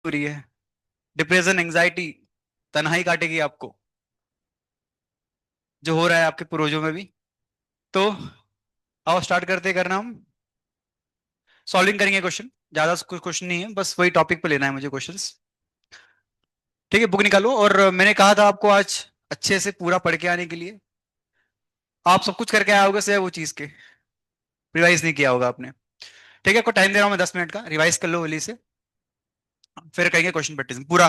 हो रही है। डिप्रेशन, एंजाइटी, तन्हाई काटेगी आपको, जो हो रहा है आपके पूर्वजों में भी। तो आओ स्टार्ट करते करना हम सॉल्विंग करेंगे क्वेश्चन। ज्यादा कुछ क्वेश्चन नहीं है, बस वही टॉपिक पे लेना है मुझे क्वेश्चंस। ठीक है, बुक निकालो। और मैंने कहा था आपको आज अच्छे से पूरा पढ़ के आने के लिए। आप सब कुछ करके आए होगे सिवाय वो चीज के, रिवाइज नहीं किया होगा आपने। ठीक है, आपको टाइम दे रहा हूँ मैं 10 मिनट का, रिवाइज कर लो जल्दी से। फिर करेंगे क्वेश्चन प्रैक्टिस पूरा।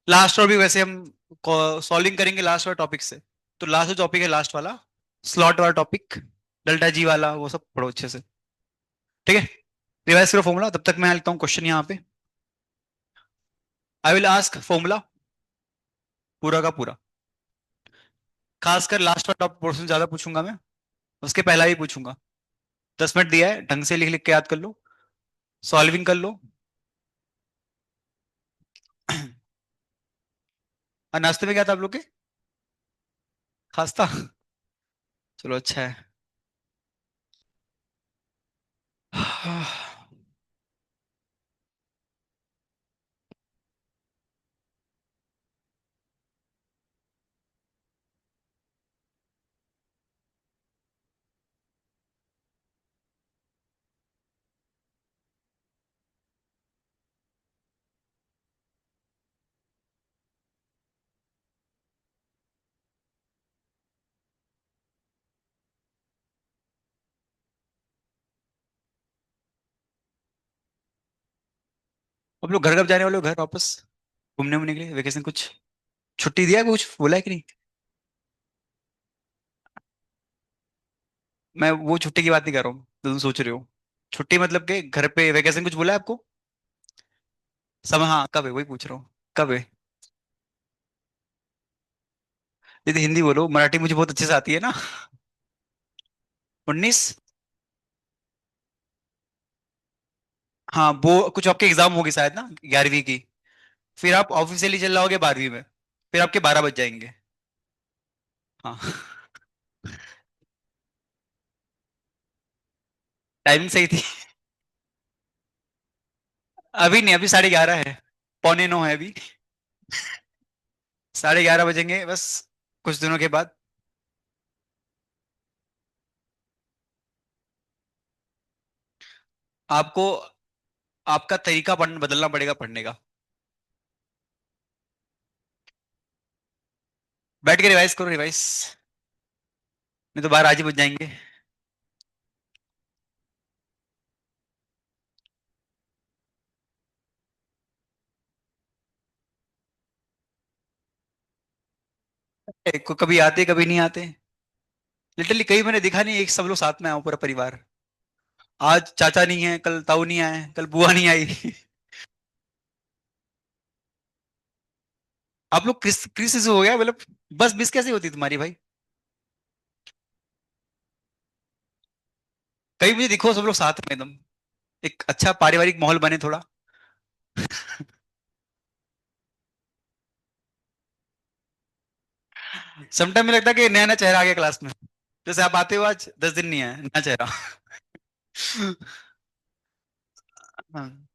लास्ट और भी वैसे हम सॉल्विंग करेंगे लास्ट वाला टॉपिक से। तो लास्ट जो टॉपिक है, लास्ट वाला स्लॉट वाला टॉपिक, डेल्टा जी वाला, वो सब पढ़ो अच्छे से। ठीक है, रिवाइज करो फॉर्मूला, तब तक मैं लिखता हूँ क्वेश्चन यहाँ पे। आई विल आस्क फॉर्मूला पूरा का पूरा। खासकर लास्ट वाला टॉपिक पोर्शन ज्यादा पूछूंगा मैं, उसके पहला ही पूछूंगा। 10 मिनट दिया है, ढंग से लिख लिख के याद कर लो, सॉल्विंग कर लो। और नाश्ते में क्या था आप लोग के? खास्ता? चलो अच्छा है। अब लोग घर कब जाने वाले हो, घर वापस घूमने वूमने के लिए, वेकेशन कुछ छुट्टी दिया है, कुछ बोला है कि नहीं? मैं वो छुट्टी की बात नहीं कर रहा हूँ जो तुम सोच रहे हो। छुट्टी मतलब के घर पे वेकेशन कुछ बोला है आपको? समय, हाँ कब है वही पूछ रहा हूँ। कब है? दीदी हिंदी बोलो, मराठी मुझे बहुत अच्छे से आती है ना। 19? हाँ वो कुछ आपके एग्जाम होगी शायद ना, 11वीं की। फिर आप ऑफिशियली चल जाओगे 12वीं में। फिर आपके 12 बज जाएंगे। हाँ। टाइमिंग सही थी। अभी नहीं, अभी 11:30 है, 9:45 है अभी। 11:30 बजेंगे बस, कुछ दिनों के बाद। आपको आपका तरीका बदलना पड़ेगा पढ़ने का। बैठ के रिवाइज करो, रिवाइज, नहीं तो बाहर आज ही बज जाएंगे। कभी आते कभी नहीं आते। लिटरली कहीं मैंने दिखा नहीं एक सब लोग साथ में आओ पूरा परिवार। आज चाचा नहीं है, कल ताऊ नहीं आए, कल बुआ नहीं आई। आप लोग क्रिस से हो गया मतलब। बस मिस कैसे होती तुम्हारी भाई? कहीं मुझे दिखो सब लोग साथ में एकदम, एक अच्छा पारिवारिक माहौल बने थोड़ा। समटाइम में लगता है कि नया नया चेहरा आ गया क्लास में। जैसे आप आते हो आज 10 दिन नहीं है, नया चेहरा। हाँ,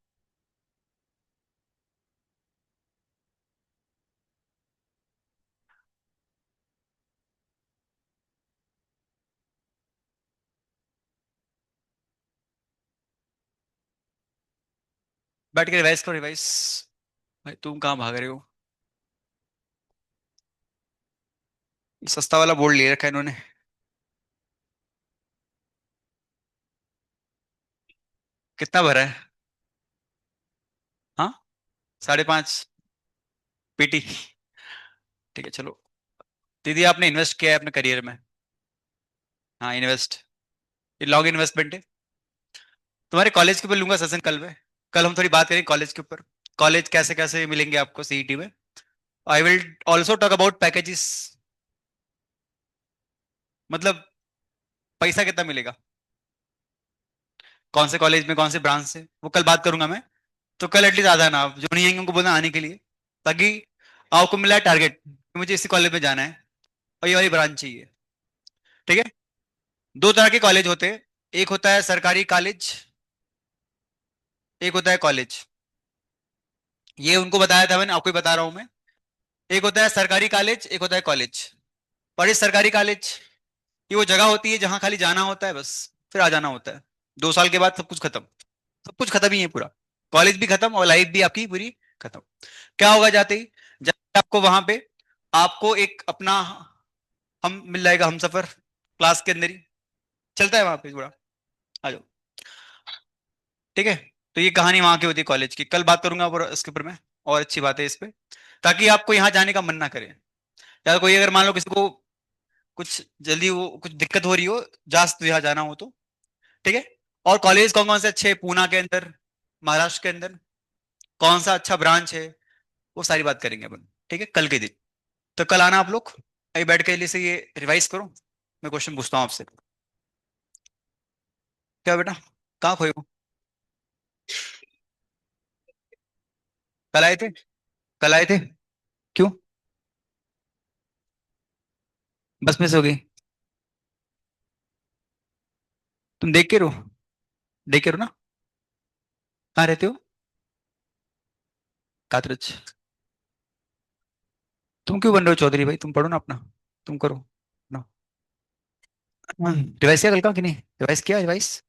बैठ के रिवाइज करो, रिवाइज। भाई तुम कहाँ भाग रहे हो? सस्ता वाला बोर्ड ले रखा है इन्होंने। कितना भरा है? हाँ, 5.5 पीटी। ठीक है चलो। दीदी आपने इन्वेस्ट किया है अपने करियर में। हाँ इन्वेस्ट, ये लॉन्ग इन्वेस्टमेंट है। तुम्हारे कॉलेज के ऊपर लूंगा सेशन कल में। कल हम थोड़ी बात करेंगे कॉलेज के ऊपर। कॉलेज कैसे कैसे मिलेंगे आपको सीईटी में। I will also talk about packages, मतलब पैसा कितना मिलेगा, कौन से कॉलेज में, कौन से ब्रांच से, वो कल बात करूंगा मैं। तो कल एटलीस्ट आ जाना, आप जो नहीं आएंगे उनको बोलना आने के लिए, ताकि आपको मिला है टारगेट कि मुझे इसी कॉलेज में जाना है और ये वाली ब्रांच चाहिए। ठीक है। दो तरह के कॉलेज होते हैं, एक होता है सरकारी कॉलेज, एक होता है कॉलेज। ये उनको बताया था मैंने, आपको ही बता रहा हूं मैं। एक होता है सरकारी कॉलेज, एक होता है कॉलेज। और इस सरकारी कॉलेज, ये वो जगह होती है जहां खाली जाना होता है बस, फिर आ जाना होता है। 2 साल के बाद सब कुछ खत्म। सब कुछ खत्म ही है पूरा। कॉलेज भी खत्म और लाइफ भी आपकी पूरी खत्म। क्या होगा जाते ही, जाते आपको वहां पे, आपको एक अपना हम मिल जाएगा, हम सफर, क्लास के अंदर ही चलता है वहां पे पूरा। आ जाओ। ठीक है। तो ये कहानी वहां की होती है कॉलेज की, कल बात करूंगा और इसके ऊपर में। और अच्छी बात है इस पे, ताकि आपको यहाँ जाने का मन ना करे। या कोई अगर मान लो किसी को कुछ जल्दी वो कुछ दिक्कत हो रही हो, जास्त यहाँ जाना हो तो। ठीक है। और कॉलेज कौन कौन से अच्छे हैं पूना के अंदर, महाराष्ट्र के अंदर, कौन सा अच्छा ब्रांच है, वो सारी बात करेंगे अपन। ठीक है, कल के दिन। तो कल आना आप लोग, अभी बैठ के लिए से ये रिवाइज करो। मैं क्वेश्चन पूछता हूँ आपसे। क्या बेटा, कहाँ खोए हो? कल आए थे? कल आए थे? क्यों? बस में से हो गई? तुम देख के रहो, देख के रहो ना। कहाँ रहते हो? कातरच। तुम क्यों बन रहे हो चौधरी भाई? तुम पढ़ो ना अपना, तुम करो ना। रिवाइज किया कल का कि नहीं? रिवाइज किया? रिवाइज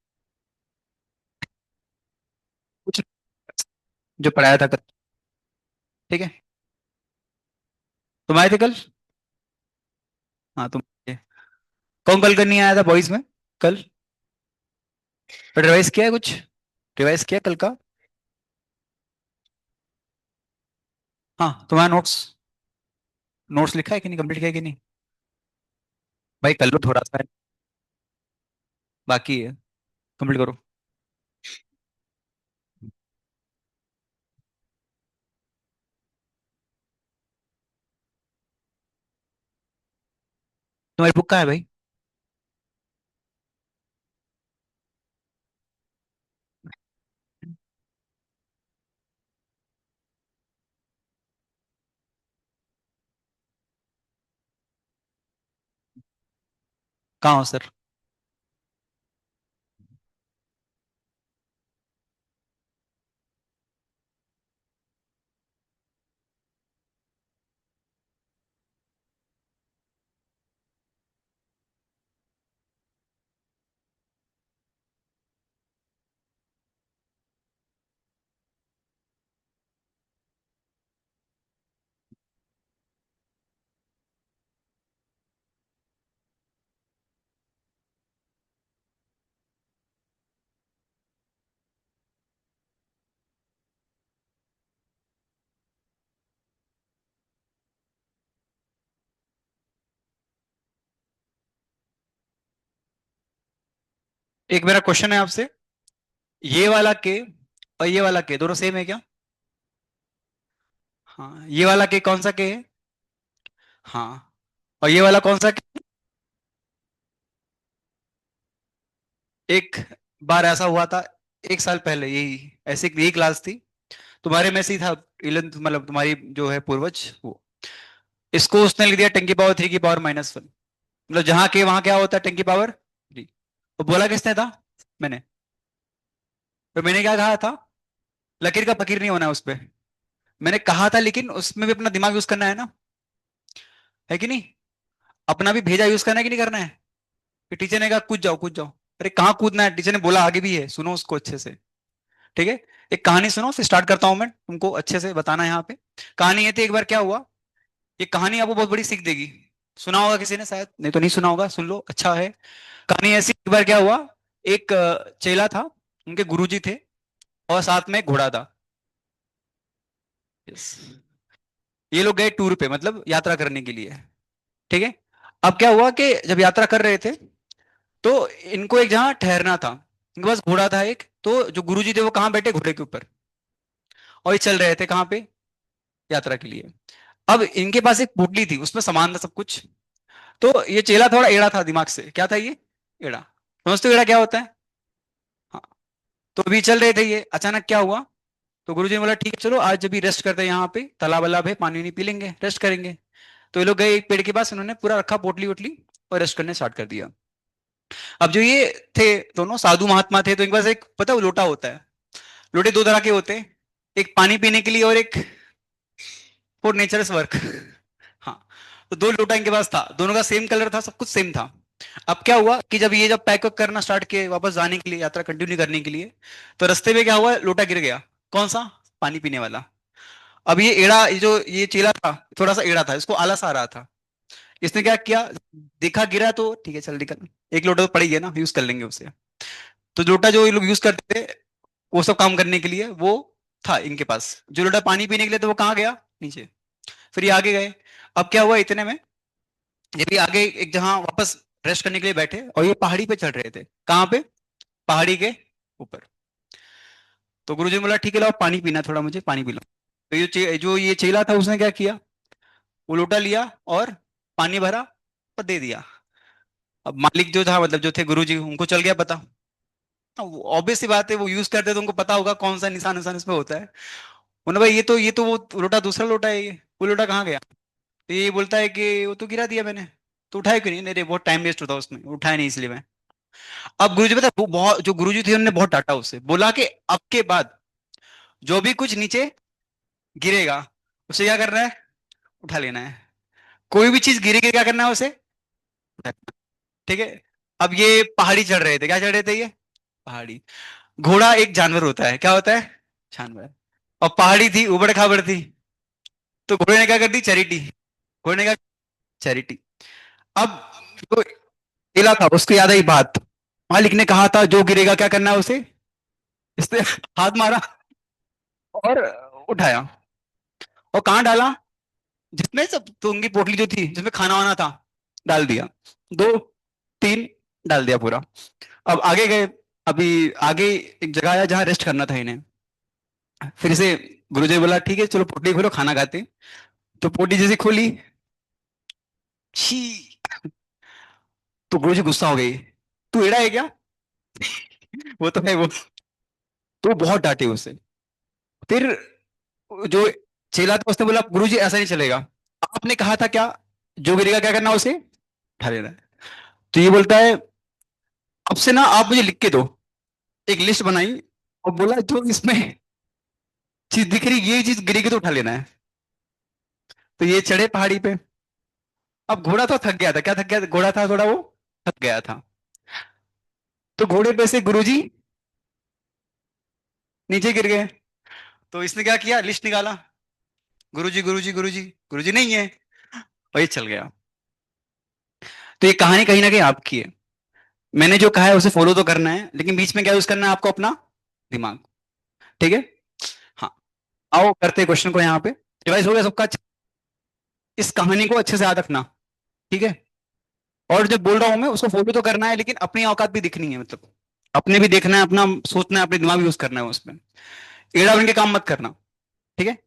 कुछ जो पढ़ाया था कल। ठीक है। तुम आए थे कल? हाँ तुम। कौन कल करनी आया था बॉयज में कल? पर रिवाइज किया है कुछ? रिवाइज किया कल का? हाँ तुम्हारा नोट्स, नोट्स लिखा है कि नहीं, कंप्लीट किया है कि नहीं? भाई कर लो, थोड़ा सा है, बाकी है, कंप्लीट करो। तुम्हारी बुक कहाँ है भाई? कहाँ हो सर? एक मेरा क्वेश्चन है आपसे। ये वाला के और ये वाला के दोनों सेम है क्या? हाँ, ये वाला के कौन सा के है? हाँ। और ये वाला कौन सा के? एक बार ऐसा हुआ था, 1 साल पहले, यही ऐसे यही क्लास थी, तुम्हारे में से ही था। 11th, मतलब तुम्हारी जो है पूर्वज वो, इसको उसने लिख दिया 10 की पावर 3 की पावर -1। मतलब जहां के वहां क्या होता है, 10 की पावर 3। तो बोला किसने था? मैंने। तो मैंने क्या कहा था? लकीर का फकीर नहीं होना है उस पे। मैंने कहा था, लेकिन उसमें भी अपना दिमाग यूज करना है ना, है कि नहीं? अपना भी भेजा यूज करना है कि नहीं करना है? कि टीचर ने कहा कूद जाओ कूद जाओ, अरे कहाँ कूदना है, टीचर ने बोला आगे भी है, सुनो उसको अच्छे से। ठीक है। एक कहानी सुनो, फिर स्टार्ट करता हूं मैं, तुमको अच्छे से बताना है यहाँ पे। कहानी ये थी, एक बार क्या हुआ, ये कहानी आपको बहुत बड़ी सीख देगी। सुना होगा किसी ने शायद, नहीं तो नहीं सुना होगा, सुन लो, अच्छा है। कहानी ऐसी, एक बार क्या हुआ, एक चेला था, उनके गुरुजी थे, और साथ में एक घोड़ा था। यस। ये लोग गए टूर पे, मतलब यात्रा करने के लिए। ठीक है। अब क्या हुआ कि जब यात्रा कर रहे थे, तो इनको एक जगह ठहरना था। इनके पास घोड़ा था एक, तो जो गुरुजी थे वो कहाँ बैठे, घोड़े के ऊपर। और ये चल रहे थे कहाँ पे, यात्रा के लिए। अब इनके पास एक पोटली थी, उसमें सामान था सब कुछ। तो ये चेला थोड़ा एड़ा था दिमाग से, क्या था ये? एड़ा। समझते हो एड़ा क्या होता है? हाँ। तो अभी चल रहे थे ये, अचानक क्या हुआ, तो गुरुजी ने बोला ठीक है चलो आज जब भी रेस्ट करते हैं, यहाँ पे तालाब वालाब है, पानी नहीं पी लेंगे, रेस्ट करेंगे। तो ये लोग गए एक पेड़ के पास, उन्होंने पूरा रखा पोटली वोटली, और रेस्ट करने स्टार्ट कर दिया। अब जो ये थे, दोनों साधु महात्मा थे, तो इनके पास एक पता है वो लोटा होता है। लोटे दो तरह के होते हैं। एक पानी पीने के लिए और एक फॉर नेचर्स वर्क। हाँ। तो दो लोटा इनके पास था, दोनों का सेम कलर था, सब कुछ सेम था। अब क्या हुआ कि जब पैक वैक करना स्टार्ट किए वापस जाने के लिए, यात्रा कंटिन्यू करने के लिए, तो रास्ते में क्या हुआ, लोटा गिर गया। कौन सा? पानी पीने वाला। अब ये एड़ा, ये जो ये चेला था, थोड़ा सा एड़ा था, इसको आलस आ रहा था। इसने क्या किया, देखा गिरा तो ठीक है चल निकल, एक लोटा तो पड़ ही गया ना, यूज कर लेंगे उसे। तो लोटा जो ये लोग यूज करते थे वो सब काम करने के लिए, वो था इनके पास। जो लोटा पानी पीने के लिए, तो वो कहाँ गया, नीचे। फिर ये आगे गए। अब क्या हुआ इतने में, ये भी आगे एक जहां वापस रेस्ट करने के लिए बैठे, और ये पहाड़ी पे चढ़ रहे थे। कहाँ पे? पहाड़ी के ऊपर। तो गुरुजी ने बोला ठीक है लाओ पानी पीना, थोड़ा मुझे पानी पिलाओ। तो जो ये चेला था उसने क्या किया, वो लोटा लिया और पानी भरा और दे दिया। अब मालिक जो था, मतलब जो थे गुरुजी, उनको चल गया पता। ऑब्वियस सी बात है, वो यूज करते तो उनको पता होगा कौन सा निशान निशान इसमें होता है। उन्होंने भाई ये तो वो लोटा दूसरा लोटा है, ये वो लोटा कहाँ गया? तो ये बोलता है कि वो तो गिरा दिया मैंने। तो उठाया क्यों नहीं? नहीं रे, बहुत टाइम वेस्ट होता उसमें, उठाया नहीं इसलिए मैं। अब गुरुजी पता है, वो बहुत, जो गुरुजी थे उन्होंने बहुत डांटा उससे, बोला कि अब के बाद जो भी कुछ नीचे गिरेगा उसे क्या करना है, उठा लेना है। कोई भी चीज गिरेगी क्या करना है उसे, ठीक है। अब ये पहाड़ी चढ़ रहे थे, क्या चढ़ रहे थे ये, पहाड़ी। घोड़ा एक जानवर होता है, क्या होता है, जानवर। और पहाड़ी थी, उबड़ खाबड़ थी। तो घोड़े ने क्या कर दी, चैरिटी। घोड़े ने क्या, चैरिटी। अब जो केला था उसको याद आई बात, मालिक ने कहा था जो गिरेगा क्या करना है उसे। इसने हाथ मारा और उठाया, और कहाँ डाला, जिसमें सब तो उनकी पोटली जो थी जिसमें खाना वाना था, डाल दिया। दो, तीन, डाल दिया पूरा। अब आगे गए। अभी आगे एक जगह आया जहाँ रेस्ट करना था इन्हें। फिर से गुरुजी ने बोला ठीक है चलो पोटली खोलो खाना खाते हैं। तो पोटली जैसे खोली, छी, तो गुरुजी गुस्सा हो गई, तू एड़ा है क्या? वो तो है वो। तो बहुत डांटे उसे। फिर जो चेला था उसने बोला गुरुजी ऐसा नहीं चलेगा, आपने कहा था क्या, जो गिरेगा क्या करना उसे, उठा लेना है। तो ये बोलता है अब से ना आप मुझे लिख के दो। एक लिस्ट बनाई और बोला जो इसमें चीज दिख रही ये चीज गिरेगी तो उठा लेना है। तो ये चढ़े पहाड़ी पे। अब घोड़ा तो थक गया था, क्या थक गया था? घोड़ा था थोड़ा वो थक गया था। तो घोड़े पे से गुरुजी नीचे गिर गए। तो इसने क्या किया, लिस्ट निकाला, गुरुजी गुरुजी गुरुजी, गुरुजी नहीं है, वही चल गया। तो ये कहानी कहीं ना कहीं आपकी है। मैंने जो कहा है उसे फॉलो तो करना है, लेकिन बीच में क्या यूज करना है आपको, अपना दिमाग। ठीक है। हाँ। आओ करते हैं क्वेश्चन को यहाँ पे। रिवाइज हो गया सबका? इस कहानी को अच्छे से याद रखना। ठीक है। और जब बोल रहा हूं मैं उसको फॉलो तो करना है, लेकिन अपनी औकात भी दिखनी है, मतलब अपने भी देखना है, अपना सोचना है, अपने दिमाग यूज करना है उसमें। एड़ा बन के काम मत करना। ठीक है।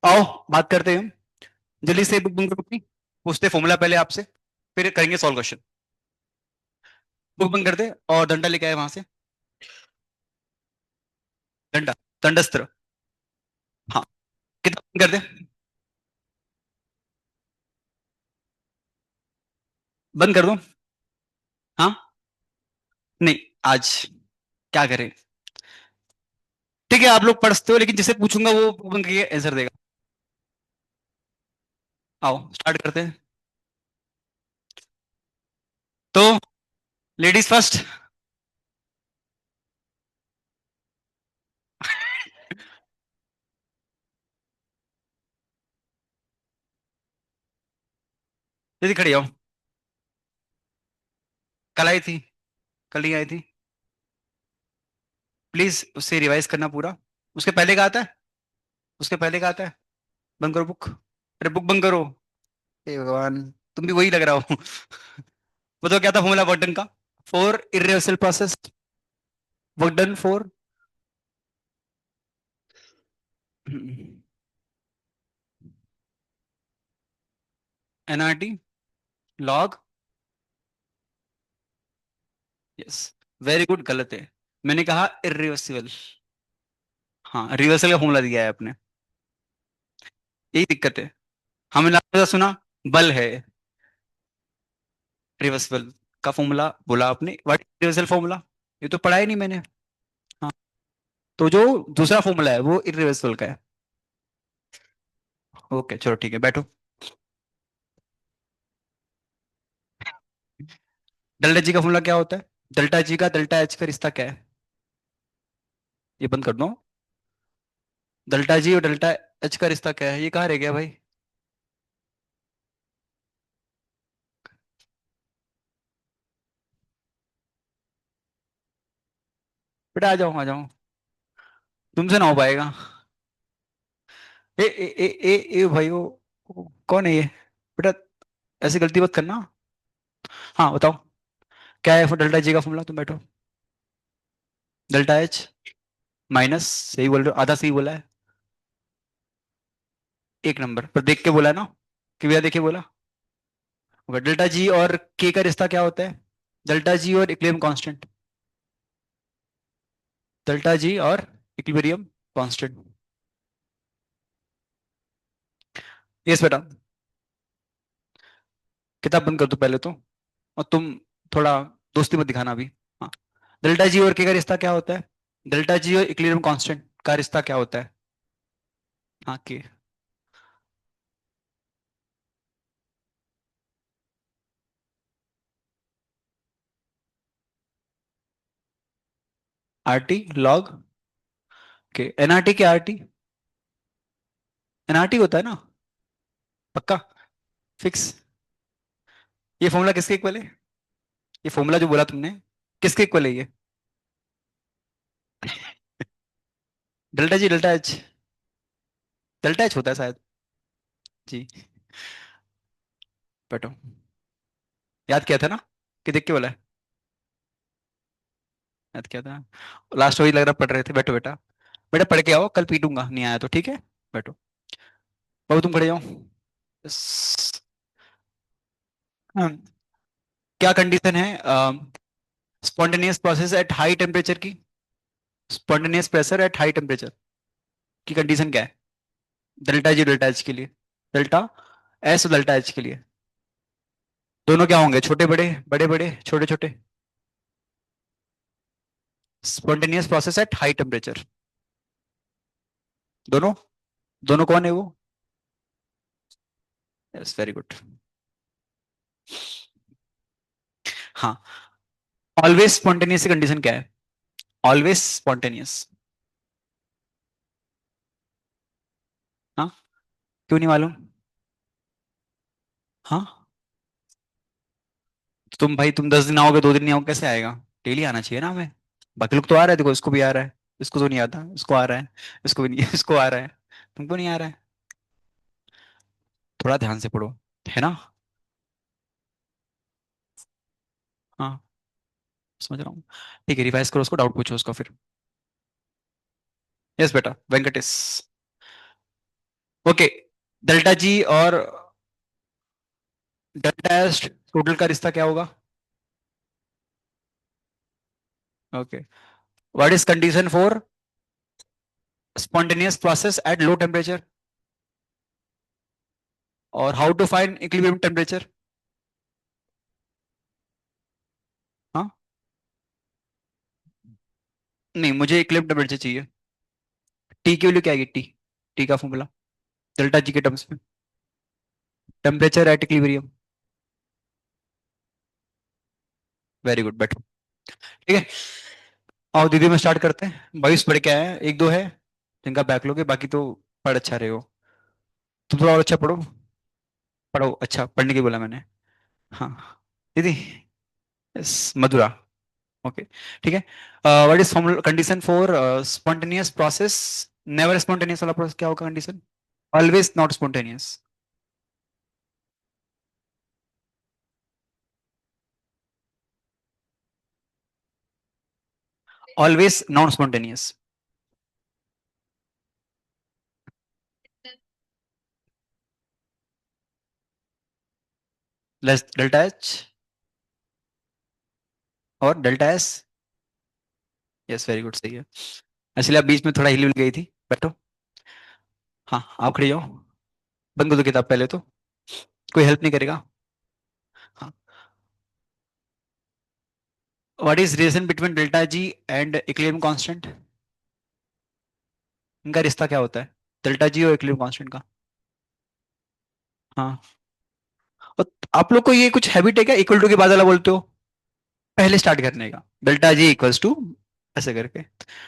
आओ बात करते हैं। जल्दी से बुक बंद करो अपनी। पूछते फॉर्मूला पहले आपसे, फिर करेंगे सॉल्व क्वेश्चन। बुक बंद कर दे और डंडा लेके आए वहां से। डंडा, दंडस्त्र। हाँ। किताब बंद कर दे। बंद कर दो। हाँ। नहीं। आज क्या करें? ठीक है आप लोग पढ़ते हो, लेकिन जिसे पूछूंगा वो बुक बंद करके आंसर देगा। आओ स्टार्ट करते हैं। तो लेडीज फर्स्ट। दीदी खड़ी आओ। कल आई थी, कल ही आई थी। प्लीज उससे रिवाइज करना पूरा। उसके पहले का आता है, उसके पहले का आता है। बंद करो बुक, अरे बुक बंद करो। हे भगवान, तुम भी वही लग रहा हो। बताओ क्या था फॉर्मूला वर्क डन का? For irreversible process, work done for nRT log. Yes, very good. गलत है, मैंने कहा इरिवर्सिबल। हाँ रिवर्सल का फॉर्मूला दिया है आपने, यही दिक्कत है। हमने लास्ट सुना बल है, रिवर्सिबल का फॉर्मूला बोला आपने, व्हाट रिवर्सल फॉर्मूला, ये तो पढ़ा ही नहीं मैंने। हाँ। तो जो दूसरा फॉर्मूला है वो इरिवर्सिबल का है। ओके चलो ठीक है, बैठो। डेल्टा जी का फॉर्मूला क्या होता है? डेल्टा जी का डेल्टा एच का रिश्ता क्या है? ये बंद कर दो। डेल्टा जी और डेल्टा एच का रिश्ता क्या है? ये कहाँ रह गया भाई? बेटा आ जाओ आ जाओ। तुमसे ना हो पाएगा। ए भाई कौन है ये? बेटा ऐसी गलती मत करना। हाँ बताओ, क्या है डेल्टा जी का फॉर्मूला? तुम बैठो। डेल्टा एच माइनस, सही बोल रहे हो, आधा सही बोला है। एक नंबर पर देख के बोला है ना, कि भैया देखे बोला। डेल्टा जी और के का रिश्ता क्या होता है? डेल्टा जी और इक्विलिब्रियम कांस्टेंट। डेल्टा जी और इक्विलिब्रियम कांस्टेंट। यस बेटा। किताब बंद कर दो पहले तो। और तुम थोड़ा दोस्ती मत दिखाना अभी। हाँ, डेल्टा जी और के का रिश्ता क्या होता है? डेल्टा जी और इक्विलिब्रियम कांस्टेंट का रिश्ता क्या होता है? हाँ के। आर टी लॉग के। एनआरटी के आर टी। एनआरटी होता है ना? पक्का? फिक्स? ये फॉर्मूला किसके इक्वल है? ये फॉर्मूला जो बोला तुमने, किसके इक्वल है ये? Delta G delta H. Delta H होता है शायद। जी। बैठो। याद किया था ना, कि देख के बोला है? याद किया था। लास्ट वही लग रहा पढ़ रहे थे। बैठो बेटा। बेटा पढ़ के आओ, कल पीटूंगा नहीं आया तो, ठीक है? बैठो। बाबू तुम खड़े जाओ। स- हम्म, क्या कंडीशन है spontaneous process at high temperature की? Spontaneous pressure at high temperature की कंडीशन क्या है? डेल्टा जी डेल्टा एच के लिए। डेल्टा एस डेल्टा एच के लिए। दोनों क्या होंगे? छोटे बड़े, बड़े बड़े, छोटे छोटे? Spontaneous process at high temperature. दोनों। दोनों कौन है वो? Yes very good. हाँ। ऑलवेज स्पॉन्टेनियस की कंडीशन क्या है? Always spontaneous. हाँ, क्यों नहीं मालूम? हाँ, तुम भाई तुम 10 दिन आओगे 2 दिन नहीं आओगे, कैसे आएगा? डेली आना चाहिए ना हमें। बाकी लोग तो आ रहे हैं, देखो इसको भी आ रहा है, इसको तो नहीं आता, इसको आ रहा है, इसको भी नहीं इसको आ रहा है, तुमको नहीं आ रहा है। थोड़ा ध्यान से पढ़ो, है ना? हाँ, समझ रहा हूँ। ठीक है, रिवाइज करो उसको, डाउट पूछो उसको फिर। यस बेटा, वेंकटेश। ओके। डेल्टा जी और डेल्टा एस टोटल का रिश्ता क्या होगा? Okay. What is condition for spontaneous process at low temperature? और how to find equilibrium temperature? हाँ, नहीं मुझे इक्विलिब्रियम टेम्परेचर चाहिए। टी की वैल्यू क्या आएगी? टी, टी का फॉर्मूला डेल्टा जी के टर्म्स में। Temperature at equilibrium. Very good, बैठो। ठीक है, आओ दीदी में स्टार्ट करते हैं। 22 पढ़ के आए हैं, एक दो है जिनका बैकलॉग है, बाकी तो पढ़ अच्छा रहे हो। तुम थोड़ा और अच्छा पढ़ो। पढ़ो अच्छा, पढ़ने की बोला मैंने। हाँ दीदी। यस मधुरा। ओके ठीक है। What is condition for spontaneous process? Never spontaneous वाला प्रोसेस क्या होगा condition? Always not spontaneous. Always non spontaneous. Less delta H और delta S. Yes very good, सही है। एक्चुअली आप बीच में थोड़ा हिल गई थी। बैठो। हाँ आप खड़ी जाओ। बंद कर दो किताब पहले तो, कोई हेल्प नहीं करेगा। हाँ। What is relation between delta G and equilibrium constant? इनका रिश्ता क्या होता है? डेल्टा जी और इक्विलिब्रियम कांस्टेंट का। हाँ। और आप लोग को ये कुछ हैबिट है क्या, इक्वल टू के बाद वाला बोलते हो पहले स्टार्ट करने का? डेल्टा जी इक्वल्स टू, ऐसे करके।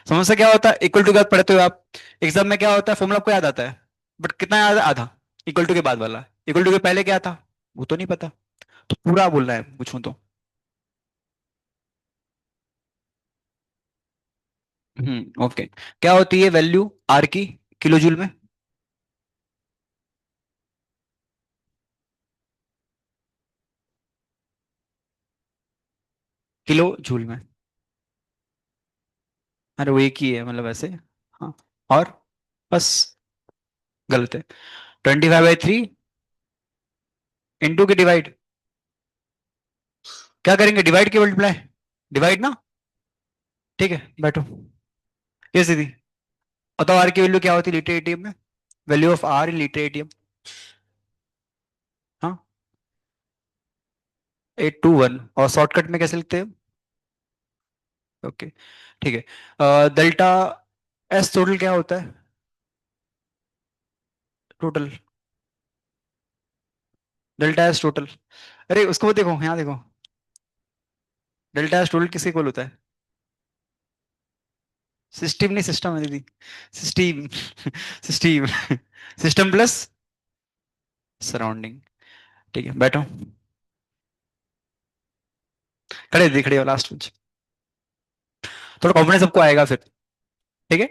समस्या क्या होता है, इक्वल टू के बाद पढ़ते हो आप, एग्जाम में क्या होता है, फॉर्मूला आपको याद आता है, बट कितना याद है? आधा। इक्वल टू के बाद वाला, इक्वल टू के पहले क्या था वो तो नहीं पता। तो पूरा बोलना है पूछूं तो। ओके। क्या होती है वैल्यू आर की किलो जूल में? किलो जूल में। अरे वो एक ही है मतलब ऐसे। हाँ। और बस। गलत है। 25/3 इंटू के डिवाइड। क्या करेंगे, डिवाइड के मल्टीप्लाई। डिवाइड ना। ठीक है बैठो। ये सीधी। बताओ आर की वैल्यू क्या होती है लीटर एटीएम में? Value of R in litre atm. हाँ। 821, और शॉर्टकट में कैसे लिखते हैं? ओके। ठीक है। डेल्टा एस टोटल क्या होता है? टोटल। Delta S total. अरे उसको देखो, यहाँ देखो। डेल्टा एस टोटल किसके इक्वल होता है? सिस्टम नहीं, सिस्टम है दीदी। System. System. System plus surrounding. ठीक है बैठो। खड़े दीदी, खड़े हो लास्ट में। थोड़ा कॉन्फिडेंस सबको आएगा फिर। ठीक है।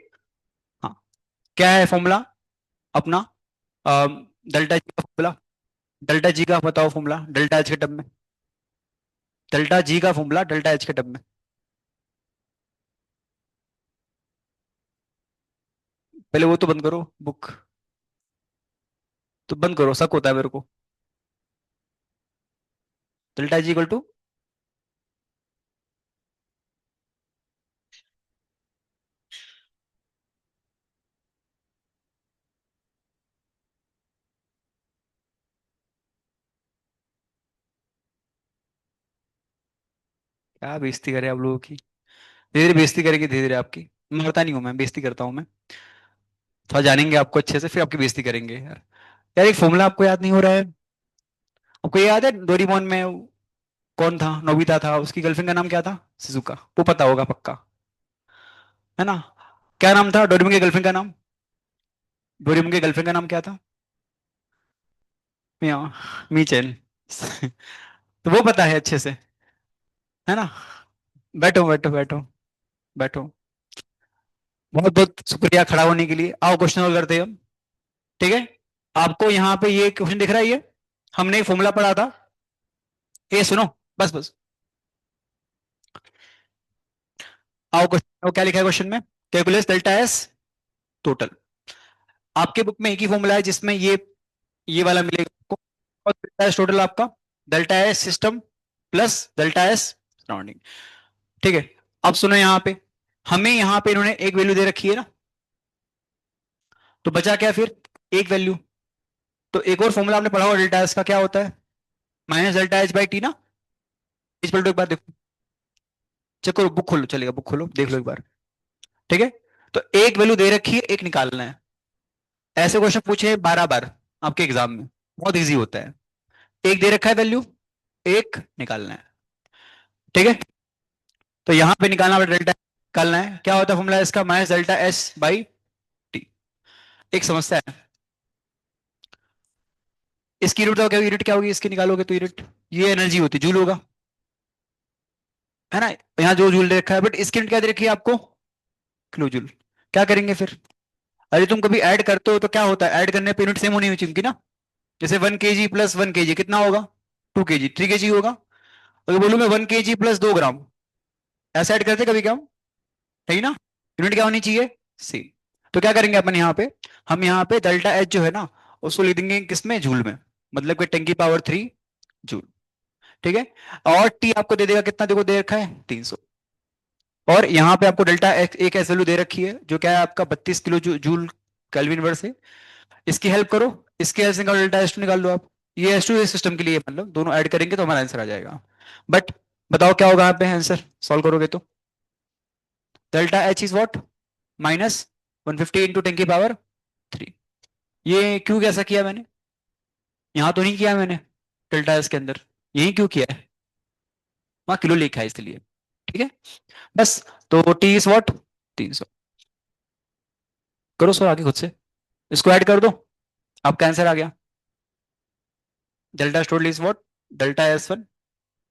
हाँ। क्या है फॉर्मूला अपना? डेल्टा जी का फॉर्मूला। डेल्टा जी का बताओ फॉर्मूला, डेल्टा एच के टर्म में। डेल्टा जी का फॉर्मूला डेल्टा एच के टर्म में। पहले वो तो बंद करो बुक। तो बंद करो, शक होता है मेरे को। Delta G equal to. क्या बेइज्जती करे आप लोगों की। धीरे धीरे बेइज्जती करेगी, धीरे धीरे आपकी। मारता नहीं हूं मैं, बेइज्जती करता हूँ मैं। थोड़ा जानेंगे आपको अच्छे से, फिर आपकी बेइज्जती करेंगे यार। यार एक फॉर्मूला आपको याद नहीं हो रहा है? आपको ये याद है डोरीमोन में कौन था, नोबिता था, उसकी गर्लफ्रेंड का नाम क्या था? शिजुका। वो पता होगा पक्का, है ना? क्या नाम था डोरेमोन की गर्लफ्रेंड का नाम? डोरेमोन की गर्लफ्रेंड का नाम क्या था? मिया। मीचेन। तो वो पता है अच्छे से, है ना? बैठो बैठो बैठो। बैठो। बहुत बहुत शुक्रिया खड़ा होने के लिए। आओ क्वेश्चन और करते हैं हम। ठीक है। आपको यहाँ पे ये क्वेश्चन दिख रहा है, ये हमने एक फॉर्मूला पढ़ा था। ये सुनो, बस बस। आओ क्वेश्चन, क्या लिखा है क्वेश्चन में? Calculus delta S total. आपके बुक में एक ही फॉर्मूला है जिसमें ये वाला मिलेगा आपको। और डेल्टा एस टोटल आपका delta S system plus delta S surrounding. ठीक है। अब सुनो यहाँ पे, हमें यहाँ पे इन्होंने एक वैल्यू दे रखी है ना, तो बचा क्या फिर? एक वैल्यू। तो एक और फॉर्मूला आपने पढ़ा होगा डेल्टा एस का, क्या होता है? Minus delta H by T ना। इस पलटो एक बार देखो, चेक करो, बुक खोलो, चलेगा बुक खोलो देख लो एक बार। ठीक है। तो एक वैल्यू दे रखी है, एक निकालना है। ऐसे क्वेश्चन पूछे 12 बार आपके एग्जाम में, बहुत इजी होता है। एक दे रखा है वैल्यू, एक निकालना है। ठीक है। तो यहां पे निकालना है डेल्टा निकालना है, क्या होता है फॉर्मूला इसका? Minus delta S by T. एक समस्या है। इसकी यूनिट क्या होगी, यूनिट क्या होगी इसकी, निकालोगे तो यूनिट, ये एनर्जी होती है, जूल होगा, है ना? यहाँ जो जूल दे रखा है, बट इसकी यूनिट क्या दे रखी है आपको? Kilo joule. क्या करेंगे फिर? अरे तुम कभी ऐड करते हो तो क्या होता है, ऐड करने पे यूनिट सेम होनी चाहिए उनकी ना। जैसे 1 kg प्लस 1 kg कितना होगा? 2 kg, 3 kg होगा। अगर बोलूं मैं 1 kg प्लस 2 ग्राम, ऐसा ऐड करते कभी क्या हम? नहीं ना। यूनिट क्या होनी चाहिए? सेम। तो क्या करेंगे अपन यहाँ पे, हम यहाँ पे डेल्टा एच जो है ना, उसको लिख देंगे किसमें, जूल में। मतलब कि 10 की पावर 3 जूल। ठीक है। और टी आपको दे देगा कितना, देखो दे रखा है 300। और यहाँ पे आपको डेल्टा एच एक एस वैल्यू दे रखी है जो क्या है आपका 32 किलो जूल केल्विन वर्स है। इसकी हेल्प करो, इसकी हेल्प से निकालो, डेल्टा एच टू निकाल लो आप। ये एच टू सिस्टम के लिए है, मतलब दोनों ऐड करेंगे तो हमारा आंसर आ जाएगा। बट बताओ क्या होगा यहाँ पे आंसर, सॉल्व करोगे तो? Delta H is what? Minus 150 into 10⁻3। ये क्यों कैसा किया मैंने? यहां तो नहीं किया मैंने डेल्टा एस के अंदर, यही क्यों किया है? वहां किलो लिखा है इसलिए। ठीक है, बस। तो टी इज वॉट? 300। करो सो आगे खुद से, इसको ऐड कर दो, आपका आंसर आ गया। Delta store is what? Delta S1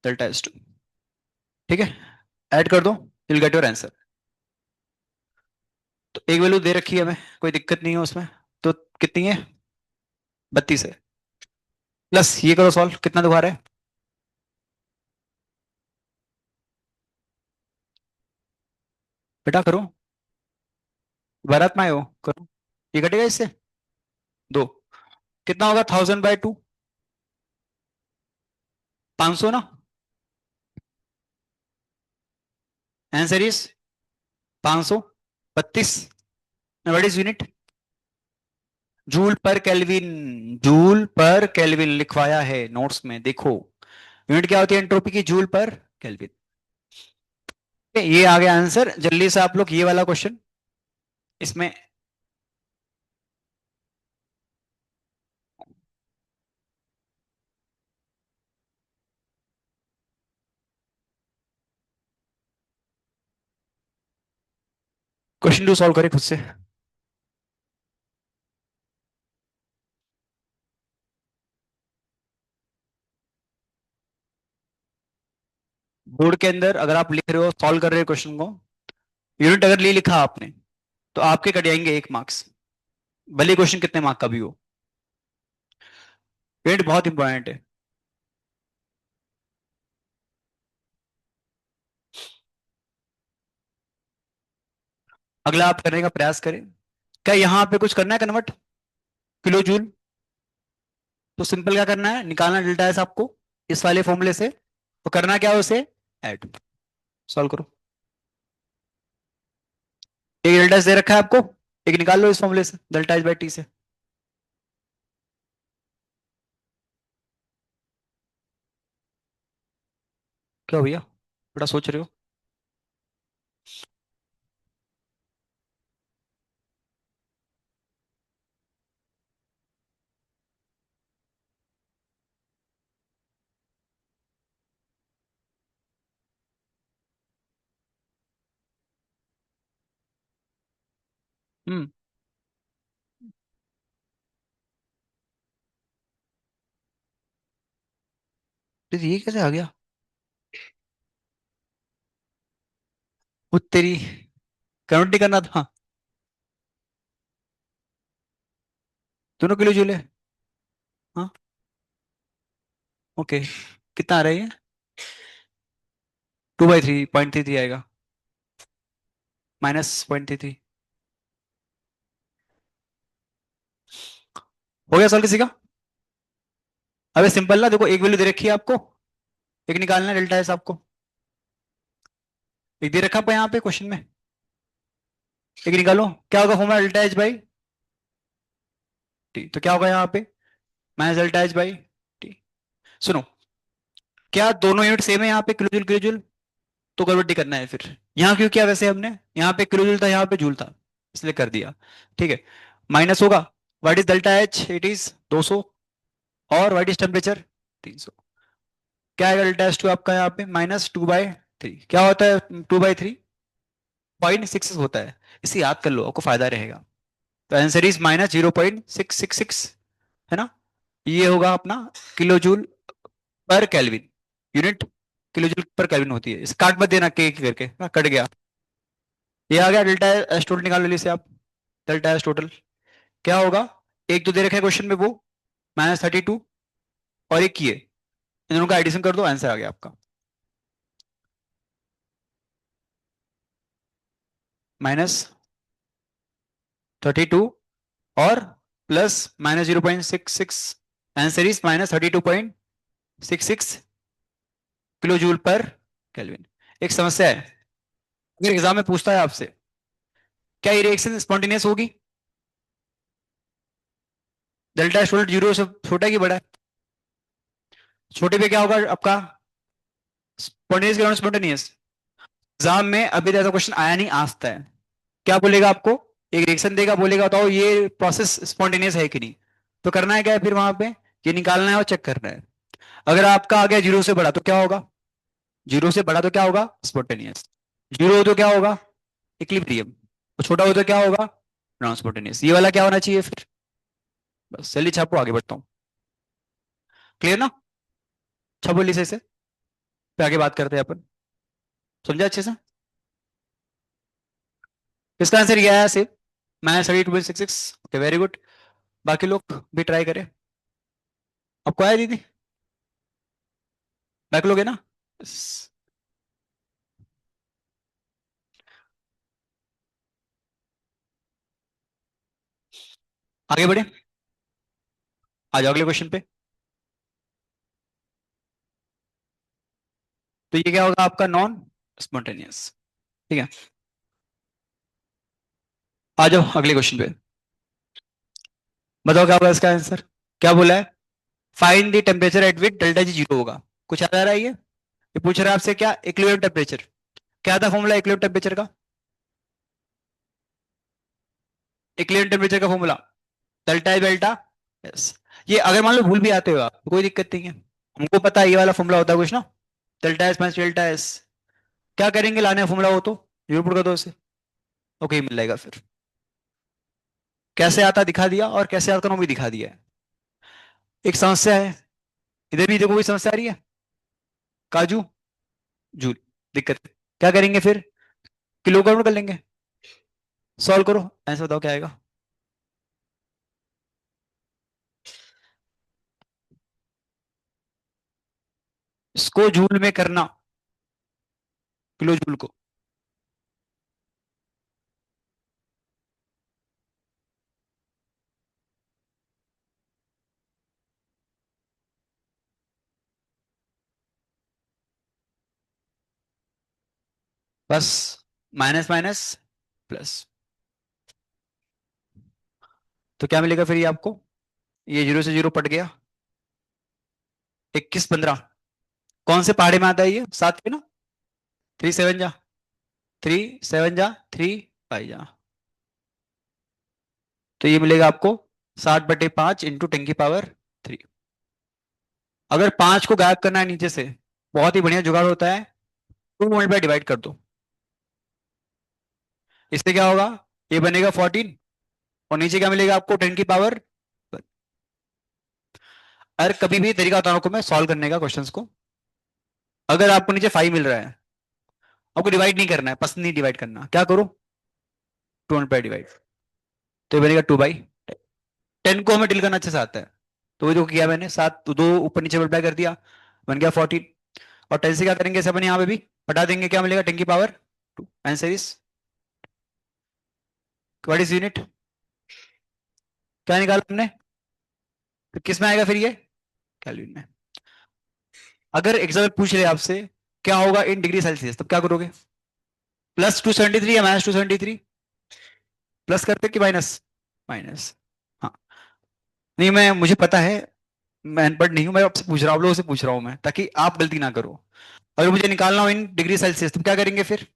delta S2। ठीक है, ऐड कर दो, विल गेट योर आंसर। तो एक वैल्यू दे रखी है हमें, कोई दिक्कत नहीं है उसमें। तो कितनी है? 32 है। प्लस ये करो सॉल्व, कितना दोबारा है? बेटा करो, बारात में आए हो, करो। ये कटेगा इससे, दो। कितना होगा 1000/2? 500 ना। Answer is 532। What is unit? Joule पर केल्विन। जूल पर केल्विन लिखवाया है नोट्स में, देखो। यूनिट क्या होती है एंट्रोपी की? जूल पर केल्विन। ये आ गया आंसर। जल्दी से आप लोग ये वाला क्वेश्चन इसमें। क्वेश्चन टू सॉल्व करें खुद से। बोर्ड के अंदर अगर आप लिख रहे हो, सॉल्व कर रहे हो क्वेश्चन को, यूनिट अगर ले लिखा आपने, तो आपके कट जाएंगे 1 मार्क्स, भले क्वेश्चन कितने मार्क का भी हो। यूनिट बहुत इंपॉर्टेंट है। अगला आप करने का प्रयास करें। क्या यहाँ पे कुछ करना है कन्वर्ट किलो जूल? तो सिंपल क्या करना है, निकालना डेल्टा एस आपको इस वाले फॉर्मूले से, तो करना क्या है उसे ऐड। सॉल्व करो। एक डेल्टा एस दे रखा है आपको, एक निकाल लो इस फॉर्मूले से, डेल्टा H/T से। क्या भैया, बड़ा सोच रहे हो? हम्म। तो ये कैसे आ गया? वो तेरी, कन्वर्ट नहीं करना था? दोनों किलो जूल है। हाँ, ओके। कितना आ रहा है ये? 2/3 0.33 आएगा, -0.33। हो गया सॉल्व किसी का? अबे सिंपल ना, देखो एक वैल्यू दे रखी है आपको, एक निकालना है डेल्टा एस आपको। एक दे रखा आपको यहाँ पे क्वेश्चन में, एक निकालो। क्या होगा फॉर्मूला डेल्टा H/T? तो क्या होगा यहाँ पे? -Delta H/T। सुनो, क्या दोनों यूनिट सेम है यहाँ पे, किलो जूल किलो जूल? तो कन्वर्ट ही करना है फिर। यहाँ क्यों किया वैसे हमने? यहाँ पे किलो जूल था, यहाँ पे जूल था, इसलिए कर दिया। ठीक है, माइनस होगा। What is delta H? It is 200। और व्हाट इज टेम्परेचर? 300। क्या आएगा डेल्टा H2 आपका यहाँ पे? -2/3। क्या होता है 2/3? 0.66 होता है। इसे याद कर लो, आपको फायदा रहेगा। तो आंसर इज -0.666, है ना? ये होगा अपना किलो जूल पर केल्विन। यूनिट किलो जूल पर केल्विन होती है। इसे काट मत देना के करके, हाँ, कट गया। ये आ गया डेल्टा एस टोटल, निकाल लो इसे आप। डेल्टा एस टोटल क्या होगा? एक तो दे रखा है क्वेश्चन में, वो -32, और एक किए, इन दोनों का एडिशन कर दो, आंसर आ गया आपका। -32 और plus -0.66, answer is -32.66 kilo joule पर केल्विन। एक समस्या है, अगर एग्जाम में पूछता है आपसे, क्या ये रिएक्शन स्पॉन्टेनियस होगी? डेल्टा स्टोल्ट 0 से छोटा है कि बड़ा है? छोटे पे क्या होगा आपका? स्पॉन्टेनियस के नॉन स्पॉन्टेनियस? एग्जाम में अभी तो ऐसा क्वेश्चन आया नहीं आज तक, क्या बोलेगा आपको? एक रिएक्शन देगा, बोलेगा बताओ ये प्रोसेस स्पॉन्टेनियस है कि नहीं। तो करना है क्या है फिर वहां पे, ये निकालना है और चेक करना है। अगर आपका आ गया जीरो से बड़ा तो क्या होगा, जीरो से बड़ा तो क्या होगा, स्पॉन्टेनियस। जीरो हो तो क्या होगा, इक्विलिब्रियम। तो छोटा हो तो क्या होगा, नॉन स्पॉन्टेनियस। ये वाला क्या होना चाहिए फिर। बस चलिए छापो, आगे बढ़ता हूँ। क्लियर ना, छापो ली से फिर आगे बात करते हैं अपन। समझा अच्छे से। इसका आंसर ये आया सिर्फ -32.66। Okay very good. बाकी लोग भी ट्राई करें। आपको आया दीदी, बाकी लोग है ना। Yes. आगे बढ़े, आ जाओ अगले क्वेश्चन पे। तो ये क्या होगा आपका, नॉन स्पॉन्टेनियस। ठीक है, आ जाओ अगले क्वेश्चन पे। बताओ क्या होगा इसका आंसर। क्या बोला है, find the temperature at which delta G zero होगा। कुछ याद आ रहा है ये पूछ रहा है आपसे क्या, इक्विलिब्रियम टेम्परेचर। क्या था फॉर्मूला इक्विलिब्रियम टेम्परेचर का, इक्विलिब्रियम टेम्परेचर का फॉर्मूला डेल्टा है डेल्टा। यस। ये अगर मान लो भूल भी आते हो आप तो कोई दिक्कत नहीं है, हमको पता है ये वाला फॉर्मूला होता है कुछ ना, delta S minus delta S. क्या करेंगे, लाने फॉर्मूला हो तो जीरो पुट कर दो उसे, ओके मिल जाएगा फिर। कैसे आता दिखा दिया और कैसे आता भी दिखा दिया है। एक समस्या है, इधर भी देखो कोई समस्या आ रही है, काजू जूल, दिक्कत है। क्या करेंगे फिर, किलोग्राम कर लेंगे। सॉल्व करो, ऐसे बताओ क्या आएगा। इसको जूल में करना, किलो जूल को। बस माइनस माइनस प्लस, तो क्या मिलेगा फिर ये आपको, ये जीरो से जीरो पट गया, 21 15। कौन से पहाड़े में आता है ये, सात के ना, 3 7 जा, 3 7 जा 3 5 जा। तो ये मिलेगा आपको 60/5 इंटू 10 की पावर 3। अगर 5 को गायब करना है नीचे से, बहुत ही बढ़िया जुगाड़ होता है, 2 मल्टीप्लाई डिवाइड कर दो। इससे क्या होगा, ये बनेगा 14, और नीचे क्या मिलेगा आपको 10 की पावर। अगर कभी भी तरीका बताऊं आपको मैं सॉल्व करने का क्वेश्चंस को, अगर आपको नीचे 5 मिल रहा है, आपको डिवाइड नहीं करना है, पसंद नहीं डिवाइड करना, क्या करो, 2 मल्टीप्लाई डिवाइड। तो ये बनेगा 2/10 को हमें डिल करना अच्छे से आता है। तो वो जो किया मैंने, सात दो ऊपर नीचे मल्टीप्लाई कर दिया, बन गया 14। और 10 से क्या करेंगे, इसे अपन यहाँ पे भी हटा देंगे, क्या मिलेगा 10 की power 2। Answer is, what is unit, क्या निकाला हमने, तो किस में आएगा फिर ये, केल्विन में। अगर एग्जाम्पल पूछ रहे आपसे क्या होगा इन डिग्री सेल्सियस, तब क्या करोगे, +273 या -273, प्लस करते कि माइनस, माइनस। हाँ, नहीं मैं मुझे पता है, मैं अनपढ़ नहीं हूं, मैं आपसे पूछ रहा हूँ, आप लोगों से पूछ रहा हूँ मैं, ताकि आप गलती ना करो। अगर मुझे निकालना हो इन डिग्री सेल्सियस तो क्या करेंगे फिर,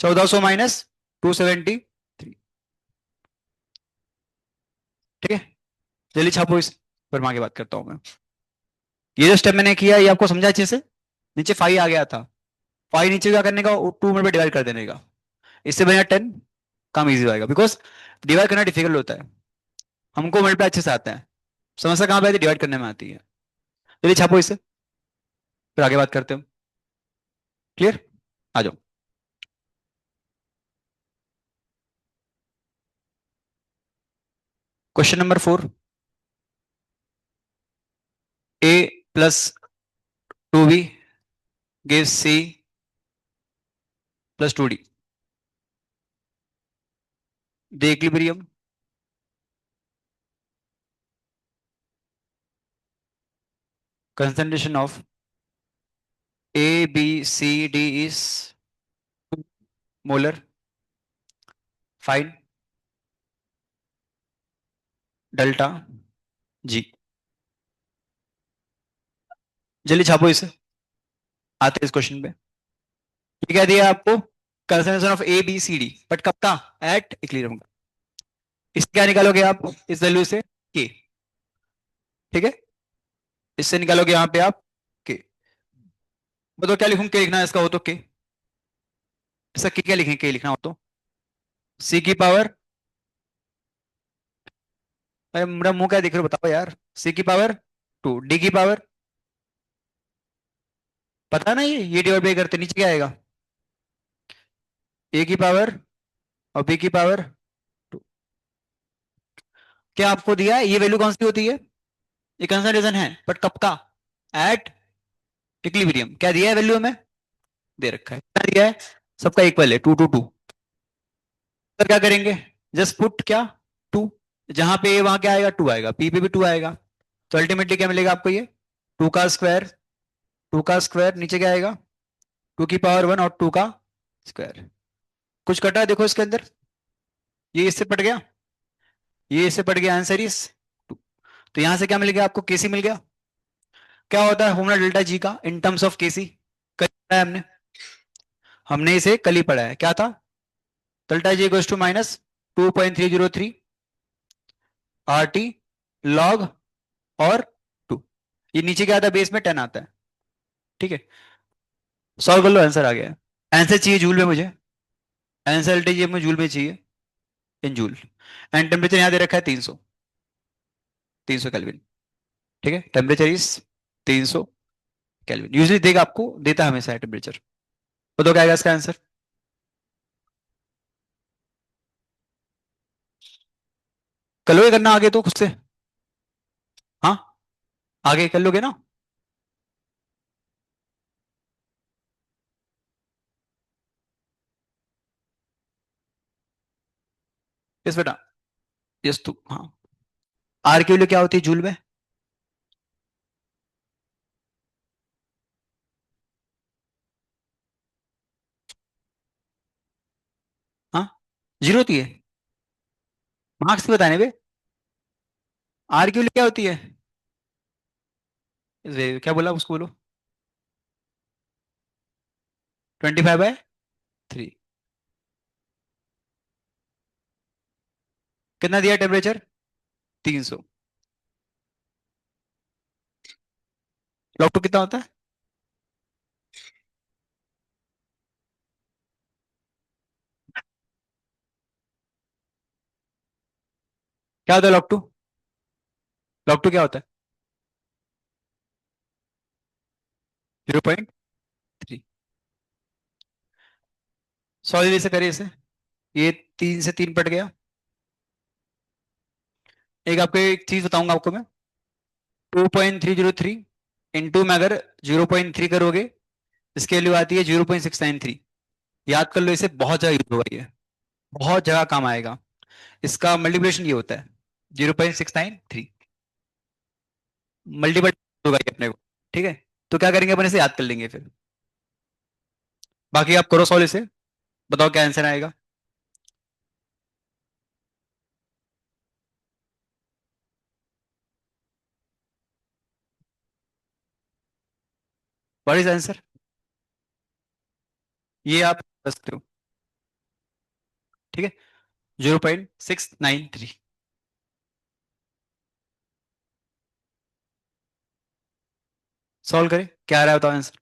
1400 - 273। ठीक है, जल्दी छापो इस, फिर मैं आगे बात करता हूँ मैं। ये जो स्टेप मैंने किया ये आपको समझा अच्छे से। नीचे 5 आ गया था, 5 नीचे क्या करने का, 2 में डिवाइड कर देने का, इससे बढ़िया 10, काम इजी होगा, बिकॉज डिवाइड करना डिफिकल्ट होता है, हमको मल्टीप्लाई अच्छे से आता है। समस्या कहाँ पे आती है, डिवाइड करने में आती है। चलिए छापो इसे, फिर आगे बात करते हैं। क्लियर, आ जाओ। Question number 4, A + 2B gives C + 2D. The equilibrium concentration of A, B, C, D is 2 molar. Find delta G. जल्दी छापो इसे, आते हैं इस क्वेश्चन पे। ये क्या दिया आपको, concentration of A, B, C, D, but कब का, एट इक्विलिब्रियम का। इससे क्या निकालोगे आप इस वैल्यू से? के। ठीक है, इससे निकालोगे यहाँ पे आप के। बताओ क्या लिखूं, के लिखना है इसका हो तो के, इसका के क्या लिखें, के लिखना हो तो सी की पावर, अरे मेरा मुंह क्या देख रहे हो बताओ यार, सी की पावर 2, डी की पावर, पता है ना, ये डिवाइड बाई करते नीचे क्या आएगा, ए की पावर और बी की पावर 2। क्या आपको दिया है, ये वैल्यू कौन सी होती है, ये कंसंट्रेशन है बट कब का, एट इक्विलिब्रियम। क्या दिया है वैल्यू में, दे रखा है, क्या दिया है, सबका इक्वल है 2 to 2। तो क्या करेंगे, जस्ट पुट क्या, 2, जहां पे ए वहां क्या आएगा, 2 आएगा, पी पे भी 2 आएगा। तो अल्टीमेटली क्या मिलेगा आपको, ये 2 का स्क्वायर, 2 का स्क्वायर नीचे क्या आएगा, 2 की पावर 1 और 2 का स्क्वायर। कुछ कटा है देखो इसके अंदर, ये इससे पट गया, ये इससे पट गया, आंसर इज 2। तो यहां से क्या मिल गया आपको, केसी मिल गया। क्या होता है फॉर्मूला डेल्टा जी का इन टर्म्स ऑफ केसी, कल पढ़ा है हमने, हमने इसे कल ही पढ़ा है, क्या था, delta G equals to minus 2.303 R T log और 2। ये नीचे क्या आता है, बेस में 10 आता है। ठीक है, सॉल्व कर लो, आंसर आ गया है। आंसर चाहिए जूल में मुझे, आंसर एलटीजी में जूल में चाहिए, इन जूल। एंड टेम्परेचर यहाँ दे रखा है 300, 300 केल्विन। ठीक है, टेम्परेचर इज 300 केल्विन, यूजली देगा आपको, देता है हमेशा टेम्परेचर। बताओ क्या आएगा इसका आंसर, कर लोगे करना आगे तो खुद से, हाँ आगे कर लोगे ना। यस बेटा, यस तू, हाँ। आर की वैल्यू क्या होती है जूल में, हाँ जीरो होती है, मार्क्स भी बताने बे। आर की वैल्यू क्या होती है, क्या बोला उसको बोलो, 25/3। कितना दिया टेम्परेचर, 300। लॉग टू कितना होता है, क्या होता है लॉग टू, लॉग टू क्या होता है, 0.3। सॉरी से करिए इसे, ये 3 से 3 पट गया। एक आपको एक चीज बताऊंगा आपको मैं, 2.303 इंटू में अगर 0.3 करोगे, इसकी वैल्यू आती है 0.693। याद कर लो इसे, बहुत जगह यूज होगा ये, बहुत जगह काम आएगा। इसका मल्टीप्लिकेशन ये होता है 0.693, मल्टीपल होगा ये अपने को। ठीक है, तो क्या करेंगे अपन, इसे याद कर लेंगे फिर। बाकी आप करो सॉल्व इसे, बताओ क्या आंसर आएगा। व्हाट इज आंसर, ये आप कर सकते हो। ठीक है, 0.693। सॉल्व करें, क्या आ रहा है बताओ आंसर।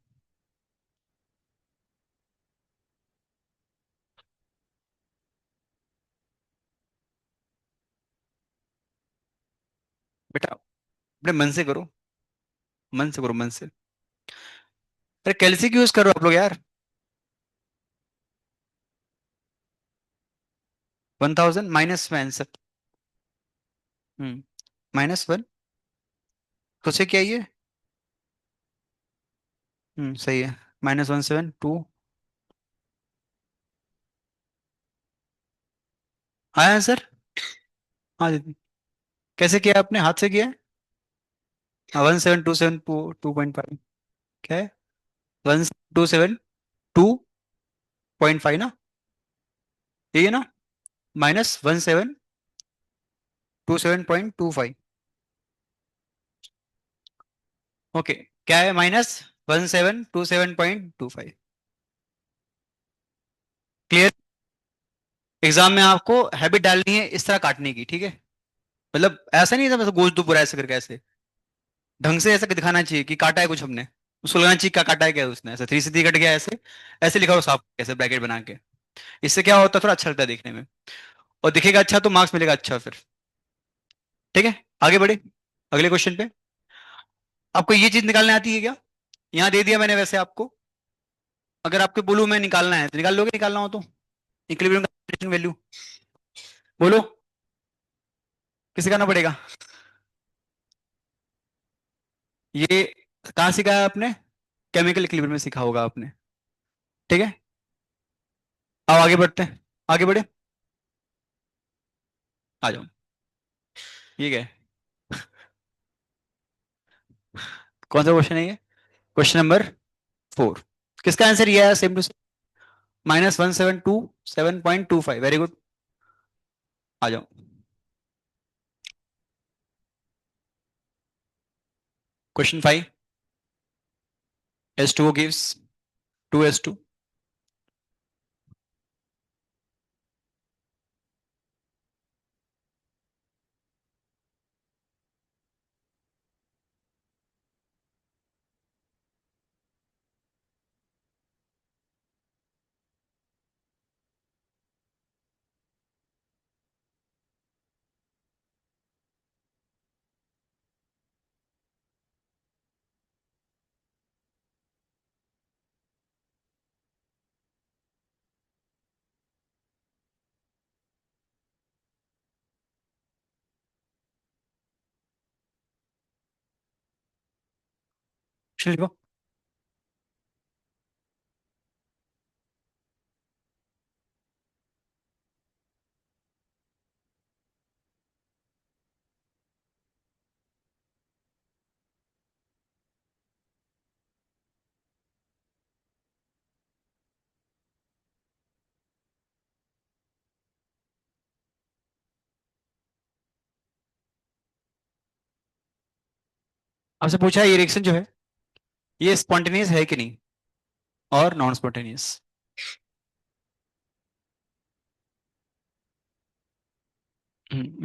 बेटा अपने मन से करो, मन से करो, मन से। अरे कैलसी क्यों यूज करो आप लोग यार, 1000 माइनस में आंसर, -1, तो से क्या ये, सही है, -172। आया आंसर, हाँ दीदी। कैसे किया आपने, हाथ से किया है, 1727 2.5, क्या है, 1272.5 ना, यही है ना, -1727.25। ओके, क्या है, -1727.25। क्लियर, एग्जाम में आपको हैबिट डालनी है इस तरह काटने की, ठीक है। मतलब ऐसा नहीं था बस गोश्त दो पूरा ऐसे करके, ऐसे ढंग से ऐसा दिखाना चाहिए कि काटा है कुछ हमने। उसको लगाना चाहिए क्या काटा है, क्या उसने ऐसे 3 सीधी कट गया ऐसे, ऐसे लिखा हो साफ ऐसे ब्रैकेट बना के। इससे क्या होता है, थोड़ा अच्छा लगता है देखने में, और दिखेगा अच्छा तो मार्क्स मिलेगा अच्छा फिर। ठीक है, आगे बढ़े अगले क्वेश्चन पे। आपको ये चीज निकालने आती है क्या? यहाँ दे दिया मैंने वैसे आपको। अगर आपको बोलूं मैं निकालना है तो निकाल लोगे, निकालना हो तो इक्विलिब्रियम वैल्यू बोलो, किसे करना पड़ेगा? ये कहाँ सीखा है आपने? केमिकल इक्विलिब्रियम में सीखा होगा आपने। ठीक है, अब आगे बढ़ते हैं, आगे बढ़े, आ जाओ। ये क्या है? कौन सा क्वेश्चन है ये? Question number 4। किसका आंसर ये है? Same to same, -172 7.25, very good. आ जाओ। Question 5, H2O gives 2S2। लिखो। आपसे पूछा है ये रिएक्शन जो है ये स्पॉन्टेनियस है कि नहीं, और नॉन स्पॉन्टेनियस।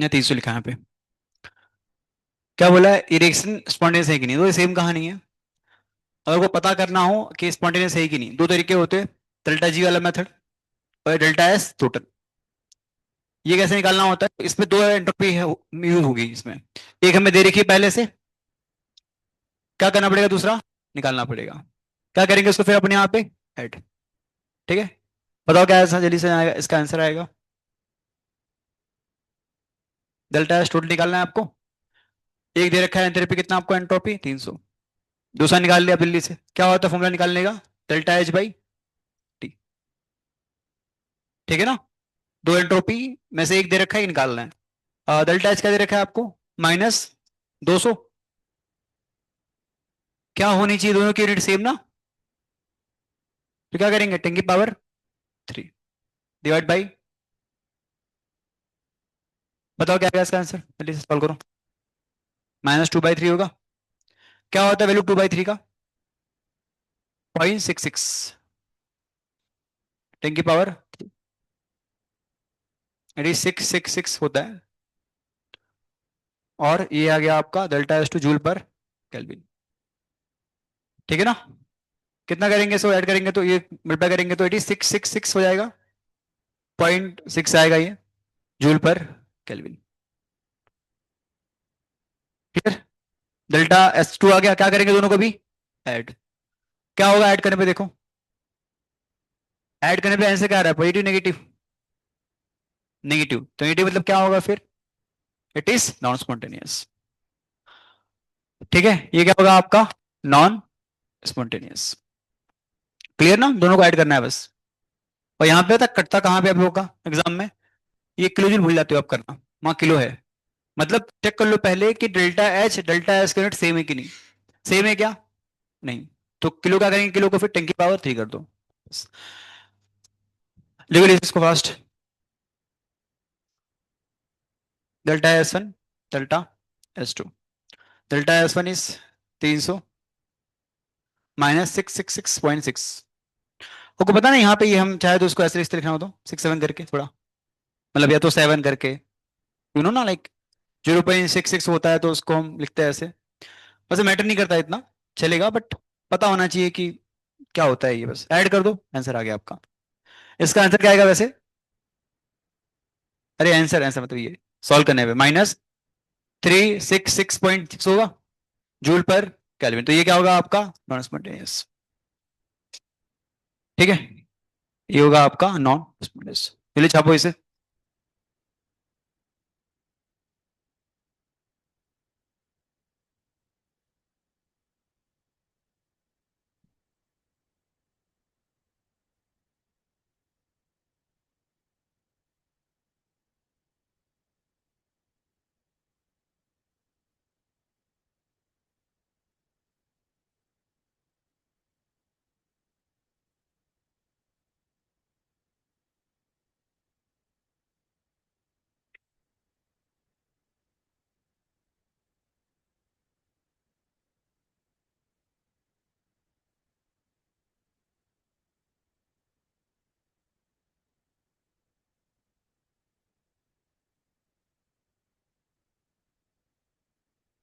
या 300 लिखा है यहाँ पे। क्या बोला है, इरेक्शन स्पॉन्टेनियस है कि नहीं, तो सेम कहानी है। अगर को पता करना हो कि स्पॉन्टेनियस है कि नहीं, दो तरीके होते हैं, डेल्टा जी वाला मेथड और डेल्टा एस टोटल। ये कैसे निकालना होता है, इसमें दो एंट्रोपी यूज होगी इसमें। एक हमें दे रखी है पहले से, क्या करना पड़ेगा, दूसरा निकालना पड़ेगा। क्या करेंगे उसको फिर अपने यहाँ पे ऐड। ठीक है, बताओ क्या ऐसा जल्दी से आएगा, इसका आंसर आएगा। डेल्टा एस टोटल निकालना है आपको। एक दे रखा है एंथैल्पी कितना आपको, एंट्रोपी 300। दूसरा निकाल लिया दिल्ली से, क्या होता है फॉर्मूला निकालने का, डेल्टा एच बाई टी। ठीक है ना, दो एंट्रोपी में से एक दे रखा है, एक निकालना है। डेल्टा एच क्या दे रखा है आपको, -200। क्या होनी चाहिए दोनों की यूनिट सेम ना, तो क्या करेंगे 10 की पावर 3 डिवाइड बाई, बताओ क्या है इसका आंसर, जल्दी से सॉल्व करो। -2/3 होगा। क्या होता है वैल्यू 2/3 का, 0.66, 10 की पावर, यानी 666 होता है। और ये आ गया आपका डेल्टा एस टू जूल पर केल्विन। ठीक है ना, कितना करेंगे इसको ऐड करेंगे तो ये मल्टीप्लाई करेंगे तो 8666 हो जाएगा, 0.6 आएगा ये जूल पर केल्विन। ठीक है, डेल्टा S2 आ गया, क्या करेंगे दोनों को भी ऐड। क्या होगा ऐड करने पे, देखो ऐड करने पे आंसर क्या आ रहा है, पॉजिटिव नेगेटिव, नेगेटिव, तो नेगेटिव मतलब क्या होगा फिर, इट इज नॉन स्पॉन्टेनियस। ठीक है, ये क्या होगा आपका, नॉन स्पॉन्टेनियस। क्लियर ना, दोनों को ऐड करना है बस। और यहाँ पे तक कटता कहाँ पे आप लोगों का एग्जाम में, ये किलो जूल भूल जाते हो आप करना, वहां किलो है। मतलब चेक कर लो पहले कि डेल्टा एच डेल्टा एस के यूनिट सेम है कि नहीं, सेम है क्या, नहीं, तो किलो क्या करेंगे, किलो को फिर 10 की पावर 3 कर दो। लिखो इसको fast, delta S1 delta S2, delta S1 is 300 -666.6। आपको पता ना यहाँ पे ये हम चाहे तो उसको ऐसे लिखते लिखना हो तो 67 करके थोड़ा, मतलब या तो 7 करके, ना लाइक 0.66 होता है तो उसको हम लिखते हैं ऐसे। वैसे मैटर नहीं करता इतना, चलेगा, बट पता होना चाहिए कि क्या होता है ये, बस ऐड कर दो, आंसर आ गया आपका। इसका आंसर क्या आएगा वैसे? अरे आंसर आंसर मतलब ये सॉल्व करने पे -366.6 होगा जूल पर केल्विन। तो ये क्या होगा आपका? Non spontaneous. ठीक है, ये होगा आपका नॉन स्पॉन्टेनियस। चलिए छापो इसे।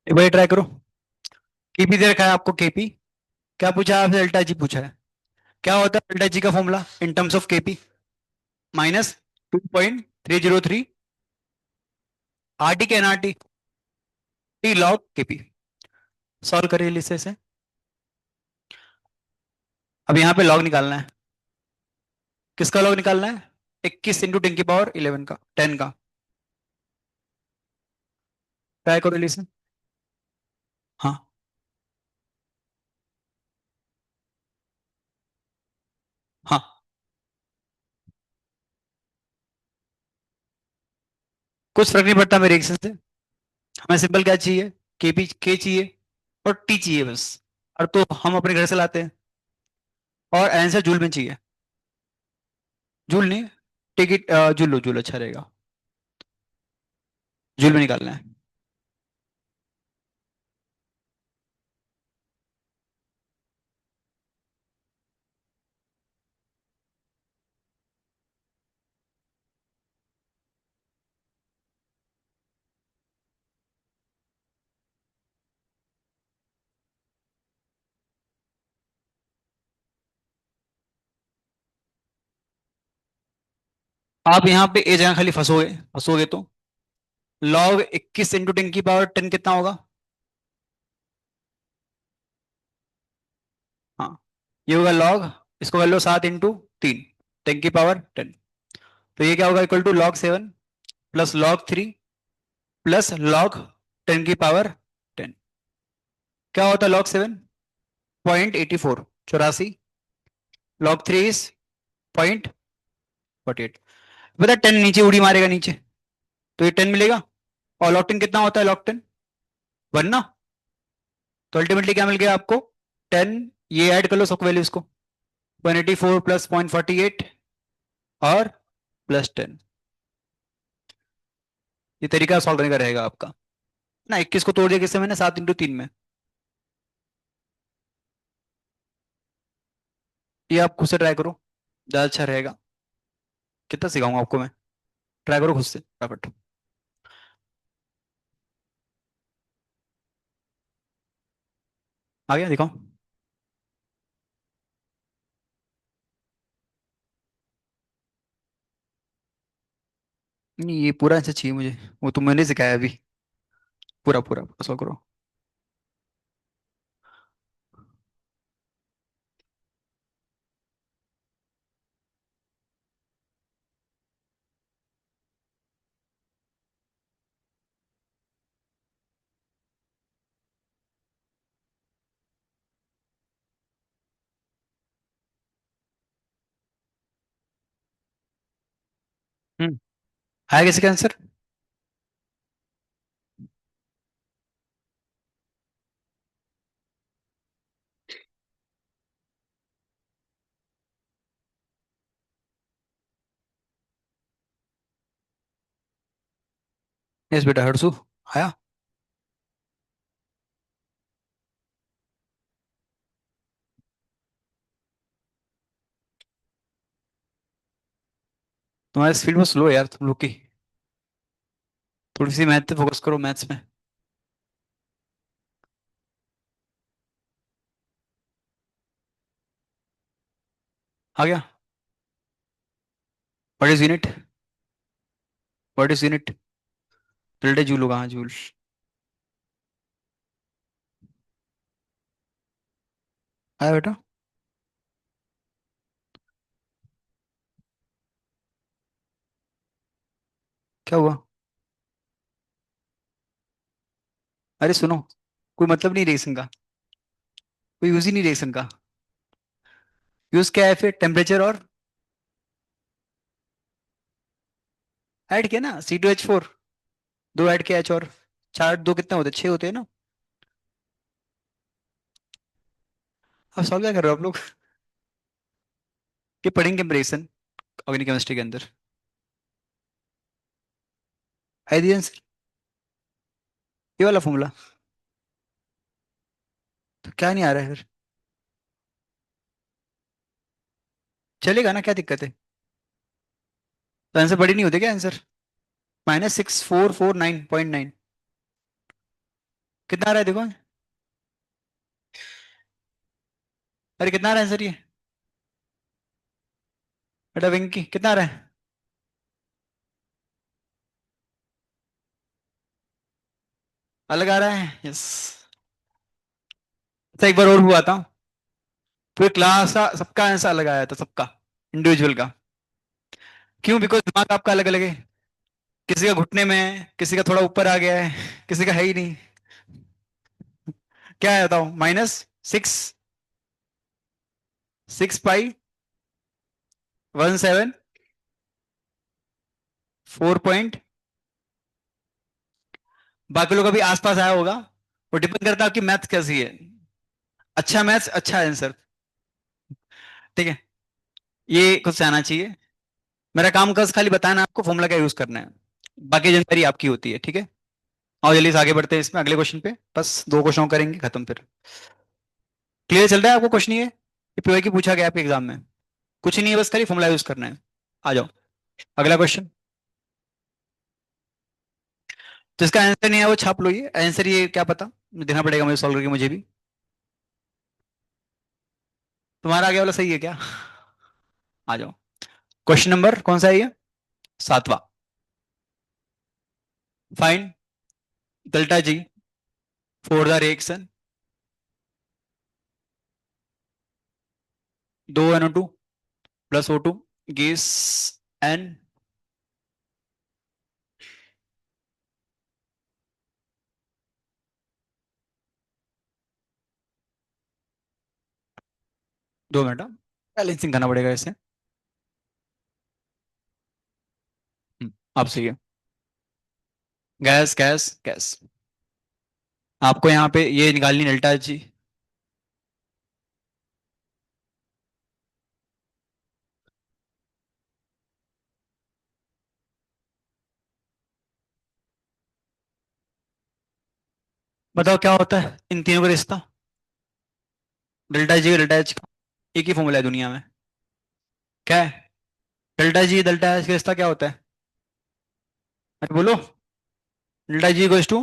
एक बार ट्राई करो। केपी दे रखा है आपको, केपी। क्या पूछा है आपसे? डेल्टा जी पूछा है। क्या होता है डेल्टा जी का formula in terms of Kp? -2.303 R T K N R T, T log Kp. Solve करिए इसे से। अब यहाँ पे लॉग निकालना है। किसका लॉग निकालना है? 21 × 10⁻11 का, 10 का। ट्राई करो इसे। हाँ, हाँ। कुछ फर्क नहीं पड़ता मेरे रिएक्शन से। हमें सिंपल क्या चाहिए? केपी के चाहिए और टी चाहिए बस। और तो हम अपने घर से लाते हैं। और आंसर जूल में चाहिए। जूल नहीं, टिकट जूल लो, जूल अच्छा रहेगा। जूल में निकालना है। आप यहाँ पे ए जगह खाली फंसोगे, फंसोगे तो लॉग 21 × 10⁻10 कितना होगा? हाँ, ये होगा लॉग, इसको कर लो 7 × 3, 10⁻10। तो ये क्या होगा? Equal to log 7 plus log 3 plus log 10⁻10। क्या होता है log 7? 0.84, 84। log 3 is 0.48। पता 10 नीचे उड़ी मारेगा नीचे, तो ये 10 मिलेगा। और log 10 कितना होता है? log 10 1 ना। तो अल्टीमेटली क्या मिल गया आपको? 10। ये ऐड कर लो सबको वैल्यूज को, 184 प्लस 0.48 और +10। ये तरीका सॉल्व करने का रहेगा आपका ना। 21 को तोड़ दिया किससे मैंने? 7 × 3 में। ये आप खुद से ट्राई करो, ज्यादा अच्छा रहेगा। कितना सिखाऊंगा आपको मैं? ट्राई करो खुद से फटाफट। आ गया, दिखाओ। नहीं, ये पूरा आंसर चाहिए मुझे। वो तो मैंने सिखाया अभी। पूरा पूरा पूरा सॉल्व करो। हम्म, आया किसी का आंसर? यस बेटा, हर्षु आया। तुम्हारी स्पीड बहुत स्लो है यार तुम लोग की। थोड़ी सी मैथ पे फोकस करो, मैथ्स में। आ गया? What is unit? What is unit? Tilde joule होगा, हाँ जूल। आया बेटा? क्या हुआ? अरे सुनो, कोई मतलब नहीं रिएक्शन का, कोई यूज ही नहीं रिएक्शन का। यूज क्या है फिर? टेम्परेचर और ऐड किया ना, C2H4। दो ऐड किया, H और चार, दो कितने होते हैं? छह होते हैं ना। अब सॉल्व क्या कर रहे हो आप लोग? कि पढ़ेंगे कंपैरिजन ऑर्गेनिक केमिस्ट्री के अंदर। है दिया आंसर? ये वाला फॉर्मूला? तो क्या नहीं आ रहा है फिर? चलेगा ना, क्या दिक्कत है? तो आंसर बड़ी नहीं होते क्या आंसर? -6449.9। कितना आ रहा है देखो। अरे कितना आ रहा है आंसर ये? बेटा वेंकी, कितना आ रहा है? अलग आ रहा है, यस। अच्छा एक बार और हुआ था, पूरे क्लास का सबका आंसर अलग आया था, सबका, इंडिविजुअल का। क्यों? बिकॉज दिमाग आपका अलग अलग है। किसी का घुटने में है, किसी का थोड़ा ऊपर आ गया है, किसी का है ही नहीं। क्या है बताओ? -6, 6 पाई 17 4 पॉइंट। बाकी लोग अभी आसपास आया होगा। वो डिपेंड करता है आपकी मैथ कैसी है। अच्छा मैथ्स, अच्छा आंसर। ठीक है, ये कुछ आना चाहिए। मेरा काम बस खाली बताना आपको फॉर्मूला क्या यूज करना है, बाकी जानकारी आपकी होती है, ठीक है। और जल्दी से आगे बढ़ते हैं इसमें अगले क्वेश्चन पे। बस दो क्वेश्चन करेंगे, खत्म फिर। क्लियर चल रहा है आपको? क्वेश्चन ये पीवाई की पूछा गया आपके एग्जाम में। कुछ नहीं है, बस खाली फॉर्मूला यूज करना है। आ जाओ, अगला क्वेश्चन। तो इसका आंसर नहीं है वो छाप लो, ये आंसर, ये क्या पता, देखना पड़ेगा मुझे सॉल्व करके, मुझे भी। तुम्हारा आगे वाला सही है क्या? आ जाओ। क्वेश्चन नंबर कौन सा है ये? 7वां। Find delta G for the reaction 2 NO2 plus O2 gas एन। 2 मिनट, बैलेंसिंग करना पड़ेगा इसे। आप सही है। Gas gas gas. आपको यहाँ पे ये निकालनी डेल्टा जी। बताओ क्या होता है इन तीनों का रिश्ता? डेल्टा जी डेल्टा एच का एक ही फॉर्मूला है दुनिया में। क्या है? डेल्टा जी डेल्टा एच का रिश्ता क्या होता है? अरे बोलो। Delta G equals to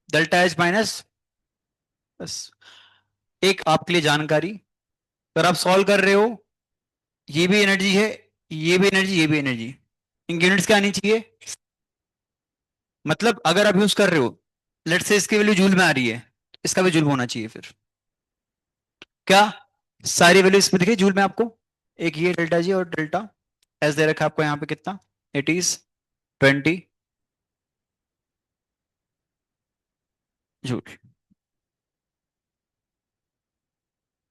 delta H minus, बस। एक आपके लिए जानकारी, अगर आप सॉल्व कर रहे हो, ये भी एनर्जी है, ये भी एनर्जी, ये भी एनर्जी, इनकी यूनिट्स क्या आनी चाहिए? मतलब अगर आप यूज कर रहे हो, लेट से इसकी वैल्यू जूल में आ रही है, इसका भी जूल में होना चाहिए फिर। क्या? सारी वैल्यू इसमें दिखे जूल में आपको? एक ये डेल्टा जी और डेल्टा एस दे रखा है आपको यहाँ पे कितना? 20 जूल।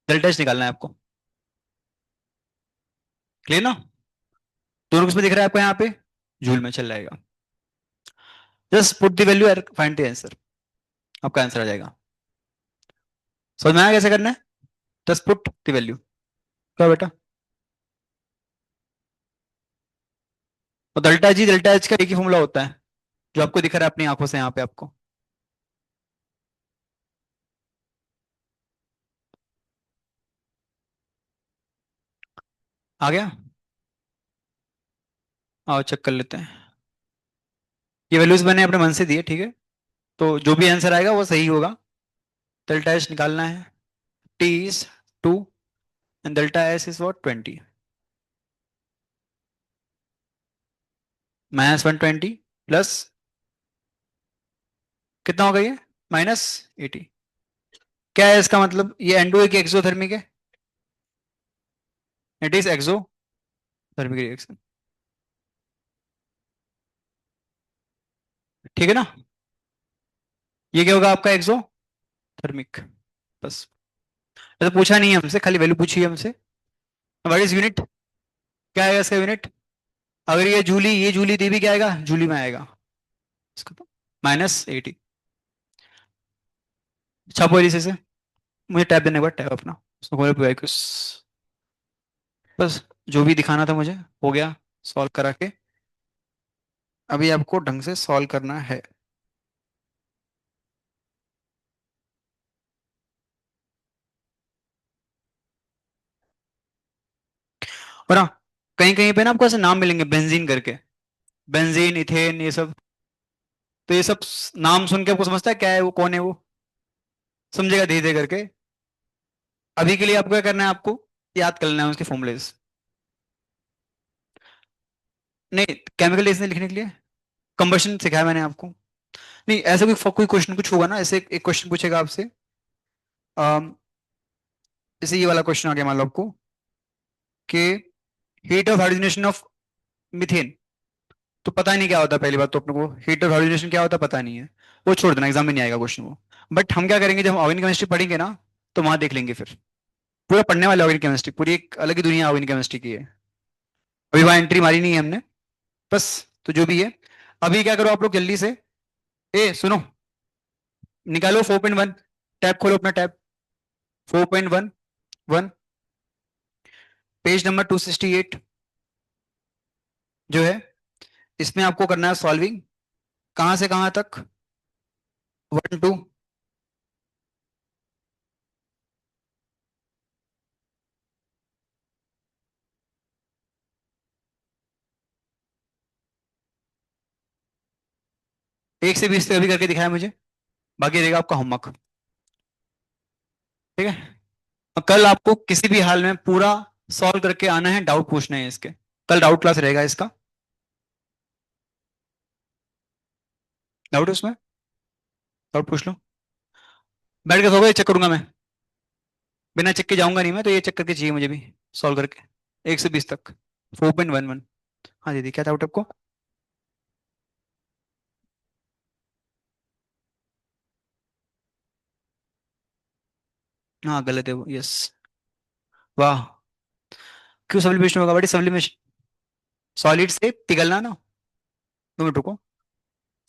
डेल्टा एच निकालना है आपको। क्लियर ना? दोनों किसमें दिख रहा है आपको यहाँ पे? जूल में चल जाएगा। Just put the value, find the answer, आपका आंसर आ जाएगा। समझ में आया कैसे करना है? Just put the value. क्या बेटा? और डेल्टा जी डेल्टा एच का एक ही फॉर्मूला होता है, जो आपको दिख रहा है अपनी आंखों से यहाँ पे आपको। आ गया? आओ चेक कर लेते हैं। ये वैल्यूज मैंने अपने मन से दिए, ठीक है। तो जो भी आंसर आएगा वो सही होगा। डेल्टा एच निकालना है। T is 2 and delta S is what 20। -120 plus कितना होगा ये? -80। क्या है इसका मतलब? ये एंडो है कि एक्सोथर्मिक है? It is exothermic reaction. ठीक है ना? ये क्या होगा आपका? एक्सोथर्मिक। बस। तो पूछा नहीं है हमसे, खाली वैल्यू पूछी है हमसे। What is unit? क्या आएगा इसका यूनिट? अगर ये जूली दी भी क्या आएगा? जूली में आएगा इसका तो। -80। छापो इसे से। मुझे टैब देने के बाद टैब अपना उसको खोलो कुछ। बस जो भी दिखाना था मुझे हो गया, सॉल्व करा के। अभी आपको ढंग से सॉल्व करना है। और हाँ, कहीं कहीं पे ना आपको ऐसे नाम मिलेंगे बेंजीन करके। बेंजीन, इथेन, ये सब। तो ये सब नाम सुन के आपको समझता है क्या है वो, कौन है वो? समझेगा धीरे धीरे करके। अभी के लिए आपको क्या करना है? आपको याद कर लेना है उसके फॉर्मूलेस। नहीं, केमिकल इसने लिखने के लिए कंबशन सिखाया मैंने आपको। नहीं, ऐसा कोई क्वेश्चन कुछ होगा ना, ऐसे एक क्वेश्चन पूछेगा आपसे। अम, जैसे ये वाला क्वेश्चन आ गया मान लो आपको कि heat of hydrogenation of methane. तो पता ही नहीं क्या होता, पहली बात तो अपने को हीट ऑफ हाइड्रोजनेशन क्या होता है पता नहीं है। वो छोड़ देना, एग्जाम में नहीं आएगा क्वेश्चन वो। बट हम क्या करेंगे, जब हम ऑर्गेनिक केमिस्ट्री पढ़ेंगे ना, तो वहां देख लेंगे फिर। पूरा पढ़ने वाले ऑर्गेनिक केमिस्ट्री, पूरी एक अलग ही दुनिया ऑर्गेनिक केमिस्ट्री की है। अभी वहां एंट्री मारी नहीं है हमने। बस। तो जो भी है, अभी क्या करो आप लोग जल्दी से। ए सुनो, निकालो 4.1। टैब खोलो अपना टैब। 4.1 पेज नंबर 268 जो है, इसमें आपको करना है सॉल्विंग। कहां से कहां तक? 1 2। एक से 20 तक अभी करके दिखाया मुझे। बाकी रहेगा आपका होमवर्क। ठीक है। और कल आपको किसी भी हाल में पूरा सॉल्व करके आना है, डाउट पूछने हैं इसके। कल डाउट क्लास रहेगा इसका। डाउट है उसमें? डाउट पूछ लो। बैठ के सोओगे, चेक करूंगा मैं। बिना चेक के जाऊंगा नहीं मैं, तो ये चेक करके चाहिए मुझे भी सॉल्व करके। 1 से 20 तक। 4.11। हाँ दीदी, क्या डाउट आपको? हाँ गलत है वो, यस। वाह। क्यों सब्लिमेशन होगा? बड़ी सब्लिमेशन। सॉलिड से पिघलना ना। 2 मिनट रुको।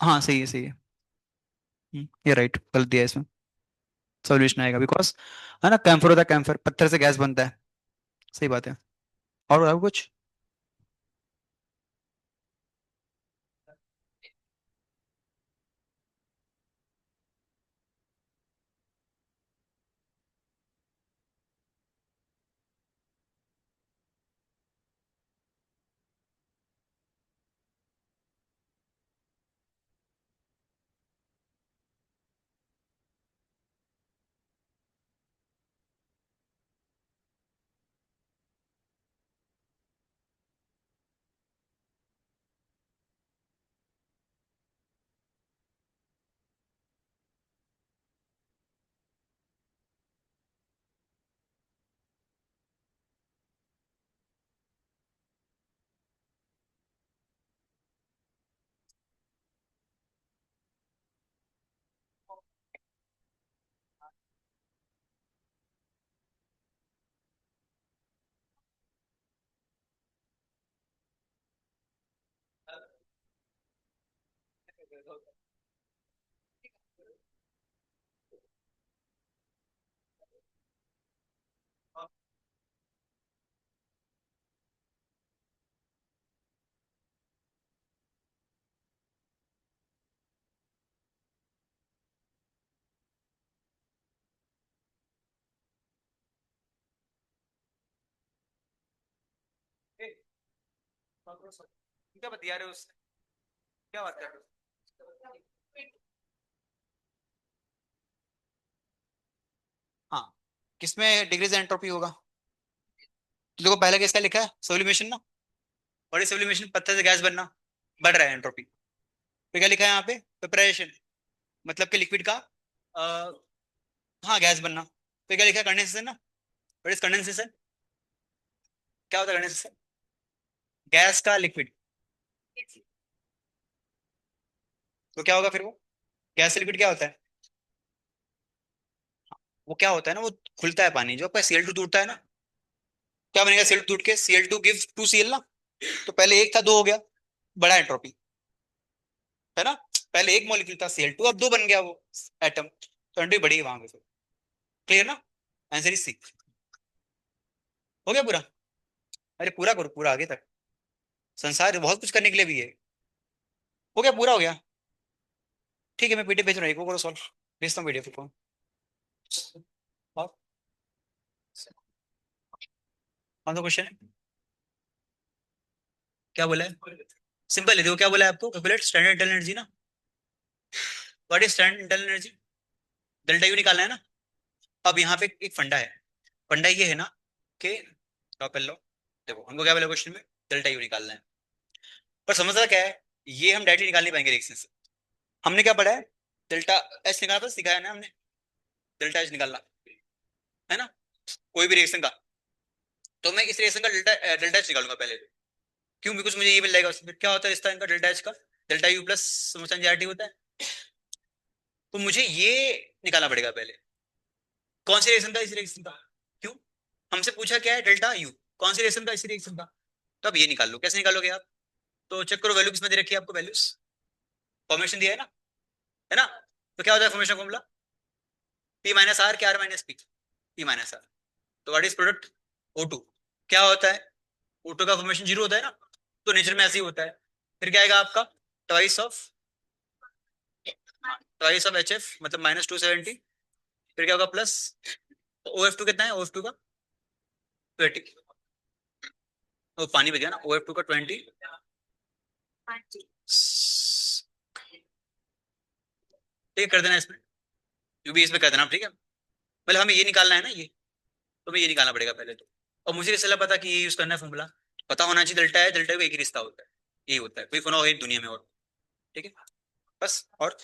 हाँ सही है, सही है। ये राइट, गलत दिया है इसमें। सॉल्यूशन आएगा बिकॉज, है ना, कैम्फर होता है, कैम्फर पत्थर से गैस बनता है। सही बात है। और कुछ? क्या बतिया रहे हो उससे? क्या बात कर रहे हो? हाँ, किसमें डिग्रीज एंट्रोपी होगा? तो देखो पहले किसका लिखा है, सब्लिमेशन ना। और ये सब्लिमेशन, पत्थर से गैस बनना, बढ़ रहा है एंट्रोपी। तो क्या लिखा है यहाँ पे, प्रिपरेशन, मतलब कि लिक्विड का आ, हाँ गैस बनना। तो क्या लिखा है, कंडेंसेशन ना। What is condensation? क्या होता है कंडेंसेशन? गैस का लिक्विड। तो क्या होगा फिर वो, गैस से लिक्विड क्या होता है? वो क्या होता है ना, वो खुलता है पानी, जो आपका Cl2 टूटता है ना। क्या बनेगा Cl2 टूट के, Cl2 गिव्स 2Cl ना। तो पहले एक था, दो हो गया, बड़ा एंट्रोपी, है ना। पहले एक मॉलिक्यूल था Cl2, अब दो बन गया वो एटम, तो एंट्रोपी बढ़ी वहां पे फिर। क्लियर ना? Answer is C. हो गया पूरा? अरे पूरा करो, पूरा आगे तक, संसार बहुत कुछ करने के लिए भी है। हो गया, पूरा हो गया। ठीक है, मैं पीडीएफ भेज रहा हूँ, एक वो करो सॉल्व, भेजता हूँ पीडीएफ को। और कौन सा क्वेश्चन है? क्या बोला है? सिंपल है, देखो क्या बोला है आपको, कैलकुलेट स्टैंडर्ड इंटरनल एनर्जी ना। What is standard internal energy? Delta U निकालना है ना। अब यहाँ पे एक फंडा है, फंडा ये है ना कि ड्रॉप लो, देखो हमको क्या बोला क्वेश्चन में, डेल्टा यू निकालना है। पर समझना क्या है, ये हम डायरेक्टली निकाल नहीं पाएंगे रिएक्शन से। हमने क्या पढ़ा है, डेल्टा एच निकालना था, सिखाया ना हमने, डेल्टा एच निकालना, है ना, कोई भी रिएक्शन का। तो मैं इस रिएक्शन का डेल्टा डेल्टा एच निकालूंगा पहले। क्यों? बिकॉज मुझे ये मिल जाएगा उसमें, क्या होता है रिश्ता इनका डेल्टा एच का, डेल्टा यू प्लस समोसा जी होता है। तो मुझे ये निकालना पड़ेगा पहले, कौन सी रिएक्शन का, इस रिएक्शन का। क्यों? हमसे पूछा क्या है, डेल्टा यू, कौन सी रिएक्शन का, इस रिएक्शन का। तो अब ये निकाल लो, कैसे निकालोगे आप? तो चेक करो वैल्यू किसमें दे रखी है आपको, वैल्यूज फॉर्मेशन दिया है ना। तो क्या होता है formation formula, P minus R K R minus P, P minus R. तो व्हाट इज प्रोडक्ट, O2। क्या होता है, O2 का फॉर्मेशन जीरो होता है ना, तो नेचर में ऐसे ही होता है। फिर क्या आएगा आपका, twice of, twice of HF मतलब -270। फिर क्या होगा प्लस, OF2 कितना है, OF2 का 20, वो पानी बच गया ना, OF2 का 20। ठीक है, कर देना इसमें, यू भी इसमें कर देना, ठीक है। मतलब हमें ये निकालना है ना ये, तो हमें ये निकालना पड़ेगा पहले तो। और मुझे कैसे लगा पता कि ये यूज करना है फॉर्मूला, पता होना चाहिए, डेल्टा है, डेल्टा का एक ही रिश्ता होता है, यही होता है, कोई फोना हो दुनिया में और। ठीक है, बस। और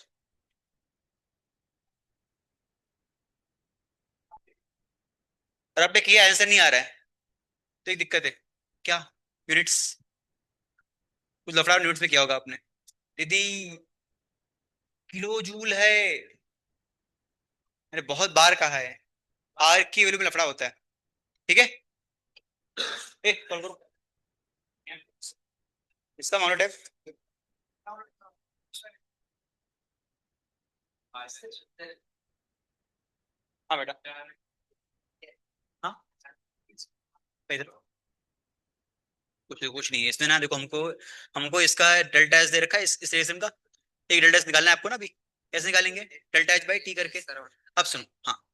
आपने किया, आंसर नहीं आ रहा है, तो एक दिक्कत है। क्या? यूनिट्स, कुछ लफड़ा यूनिट्स में किया होगा आपने। दीदी, किलो जूल है, मैंने बहुत बार कहा है, आर की वैल्यू में लफड़ा होता है। ठीक है, ए कॉल करो, इसका मोनोटाइप। हाँ बेटा, हाँ इधर, कुछ नहीं है इसमें ना, देखो हमको, हमको इसका डेल्टा एस दे रखा है, इस रिलेशन का, एक डेल्टा एस निकालना है आपको ना अभी। कैसे निकालेंगे, डेल्टा एच बाई टी करके। अब सुनो, हाँ,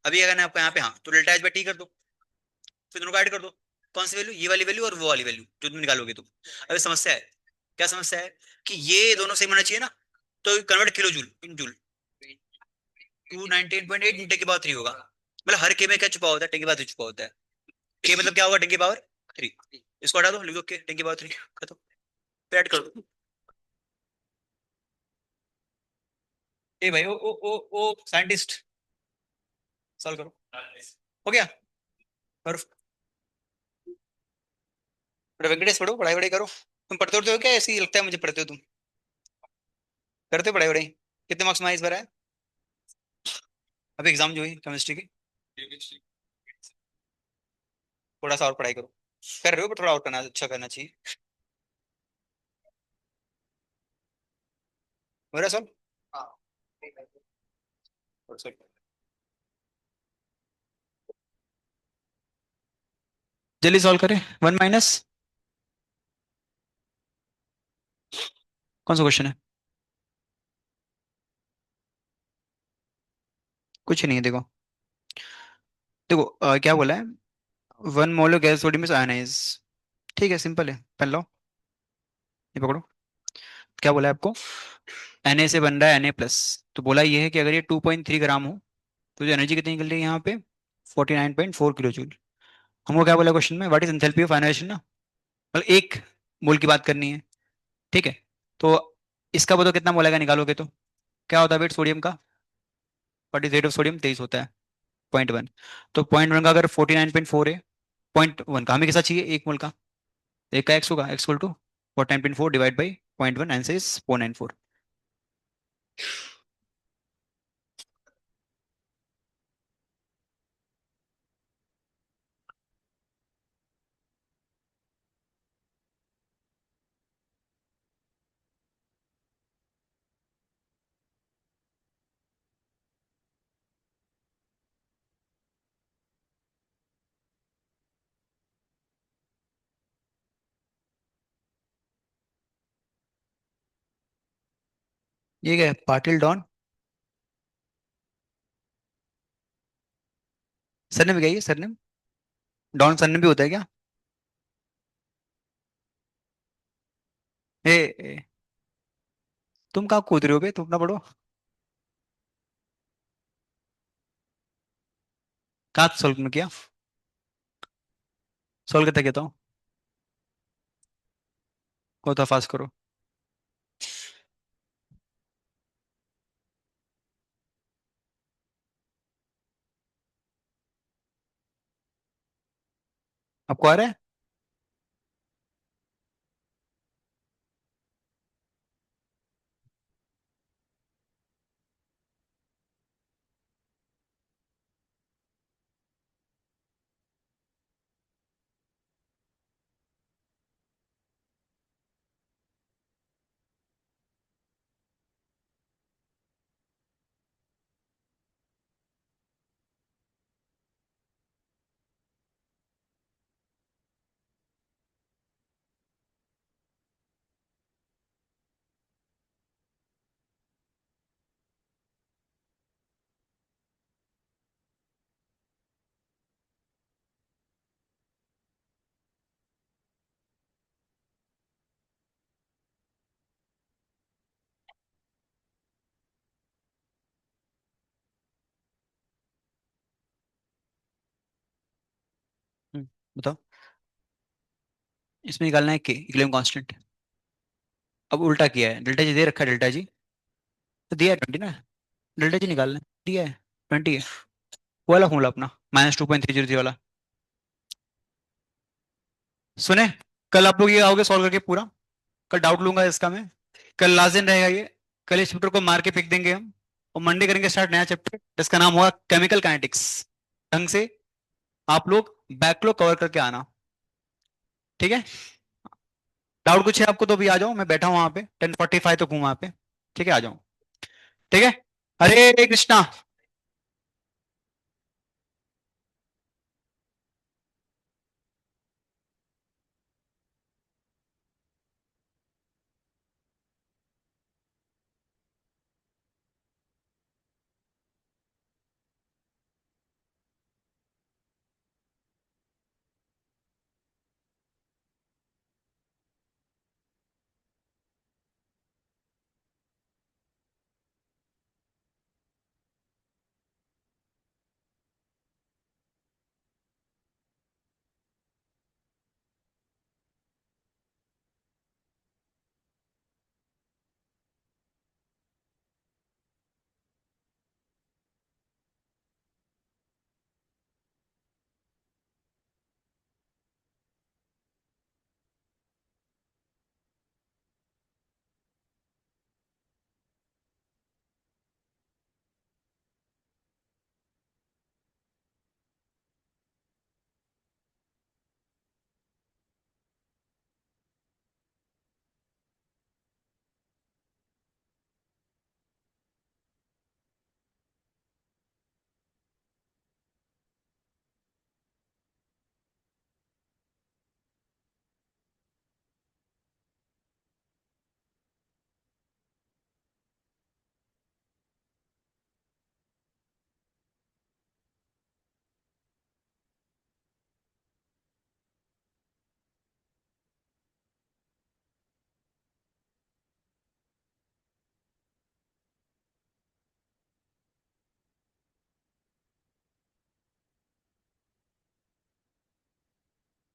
अभी अगर मैं आपको यहाँ पे, हाँ तो डेल्टा एच बाई टी कर दो, फिर दोनों को ऐड कर दो। कौन सी वैल्यू, ये वाली वैल्यू और वो वाली वैल्यू जो तुम निकालोगे तुम। अभी समस्या है, क्या समस्या है, कि ये दोनों सेम होना चाहिए ना, तो convert kilo joule in joule, 298.8 ten के पावर थ्री होगा। मतलब हर के में क्या छुपा होता है, टेन के पावर थ्री छुपा होता है। के मतलब क्या होगा, टेन के पावर थ्री। इसको हटा दो, लिख दो के टेन के पावर थ्री, खत्म, फिर ऐड कर दो। ए भाई, ओ साइंटिस्ट, सॉल्व करो, हो गया। और बेटा वेंकटेश पढ़ो, पढ़ाई वढ़ाई करो। तुम पढ़ते उड़ते हो क्या, ऐसे ही लगता है मुझे पढ़ते हो तुम, करते हो पढ़ाई वढ़ाई? कितने मार्क्स में आए इस बार आए? अभी एग्जाम जो हुई केमिस्ट्री की, थोड़ा सा और पढ़ाई करो, कर रहे हो पर थोड़ा और करना, अच्छा करना चाहिए। मेरा सॉल्व, जल्दी सॉल्व करें। वन माइनस, कौन सा क्वेश्चन है? कुछ नहीं है, देखो, देखो क्या बोला है, one mole gas sodium is ionise. ठीक है, सिंपल है, पेन लो, ये पकड़ो। क्या बोला है आपको, Na से बन रहा है Na+। तो बोला ये है कि अगर ये 2.3 ग्राम हो तो जो एनर्जी कितनी निकल रही है यहाँ पे, 49.4 किलो जूल। हमको क्या बोला क्वेश्चन में, what is enthalpy of ionisation ना, मतलब एक मोल की बात करनी है। ठीक है। तो इसका बताओ कितना मोल आएगा निकालोगे तो, क्या होता है वेट सोडियम का, what is rate of sodium, 23 होता है, 0.1। तो 0.1 का अगर 49.4 है, 0.1 का हमें कैसा चाहिए, एक मोल का, एक का एक्स होगा, X equal to 49.4 divide by 0.1, answer is 494। ये क्या है, पाटिल डॉन, सरनेम क्या है ये, सरनेम, डॉन सरनेम भी होता है क्या? ए, तुम कहाँ कूद रहे हो बे, तुम ना पढ़ो। कहाँ सोल्व में किया, सोल्व करता कहता हूँ, को तो फास्ट करो। आपको आ रहा है? बताओ। इसमें निकालना है के इक्विलिब्रियम कांस्टेंट। अब उल्टा किया है, डेल्टा जी दे रखा है, डेल्टा जी तो दिया है 20 ना, डेल्टा जी निकालना है, दिया है 20 है, वो वाला फॉर्मूला अपना, -2.303 वाला। सुने, कल आप लोग ये आओगे सॉल्व करके पूरा, कल डाउट लूंगा इसका मैं, कल लाजिम रहेगा ये, कल इस चैप्टर को मार के फेंक देंगे हम, और मंडे करेंगे स्टार्ट नया चैप्टर जिसका नाम होगा केमिकल काइनेटिक्स। ढंग से आप लोग बैकलॉग कवर करके आना, ठीक है? डाउट कुछ है आपको तो भी आ जाओ, मैं बैठा हूँ वहां पे, 10:45 तक हूँ वहां पे, ठीक है, आ जाओ। ठीक है, हरे कृष्णा।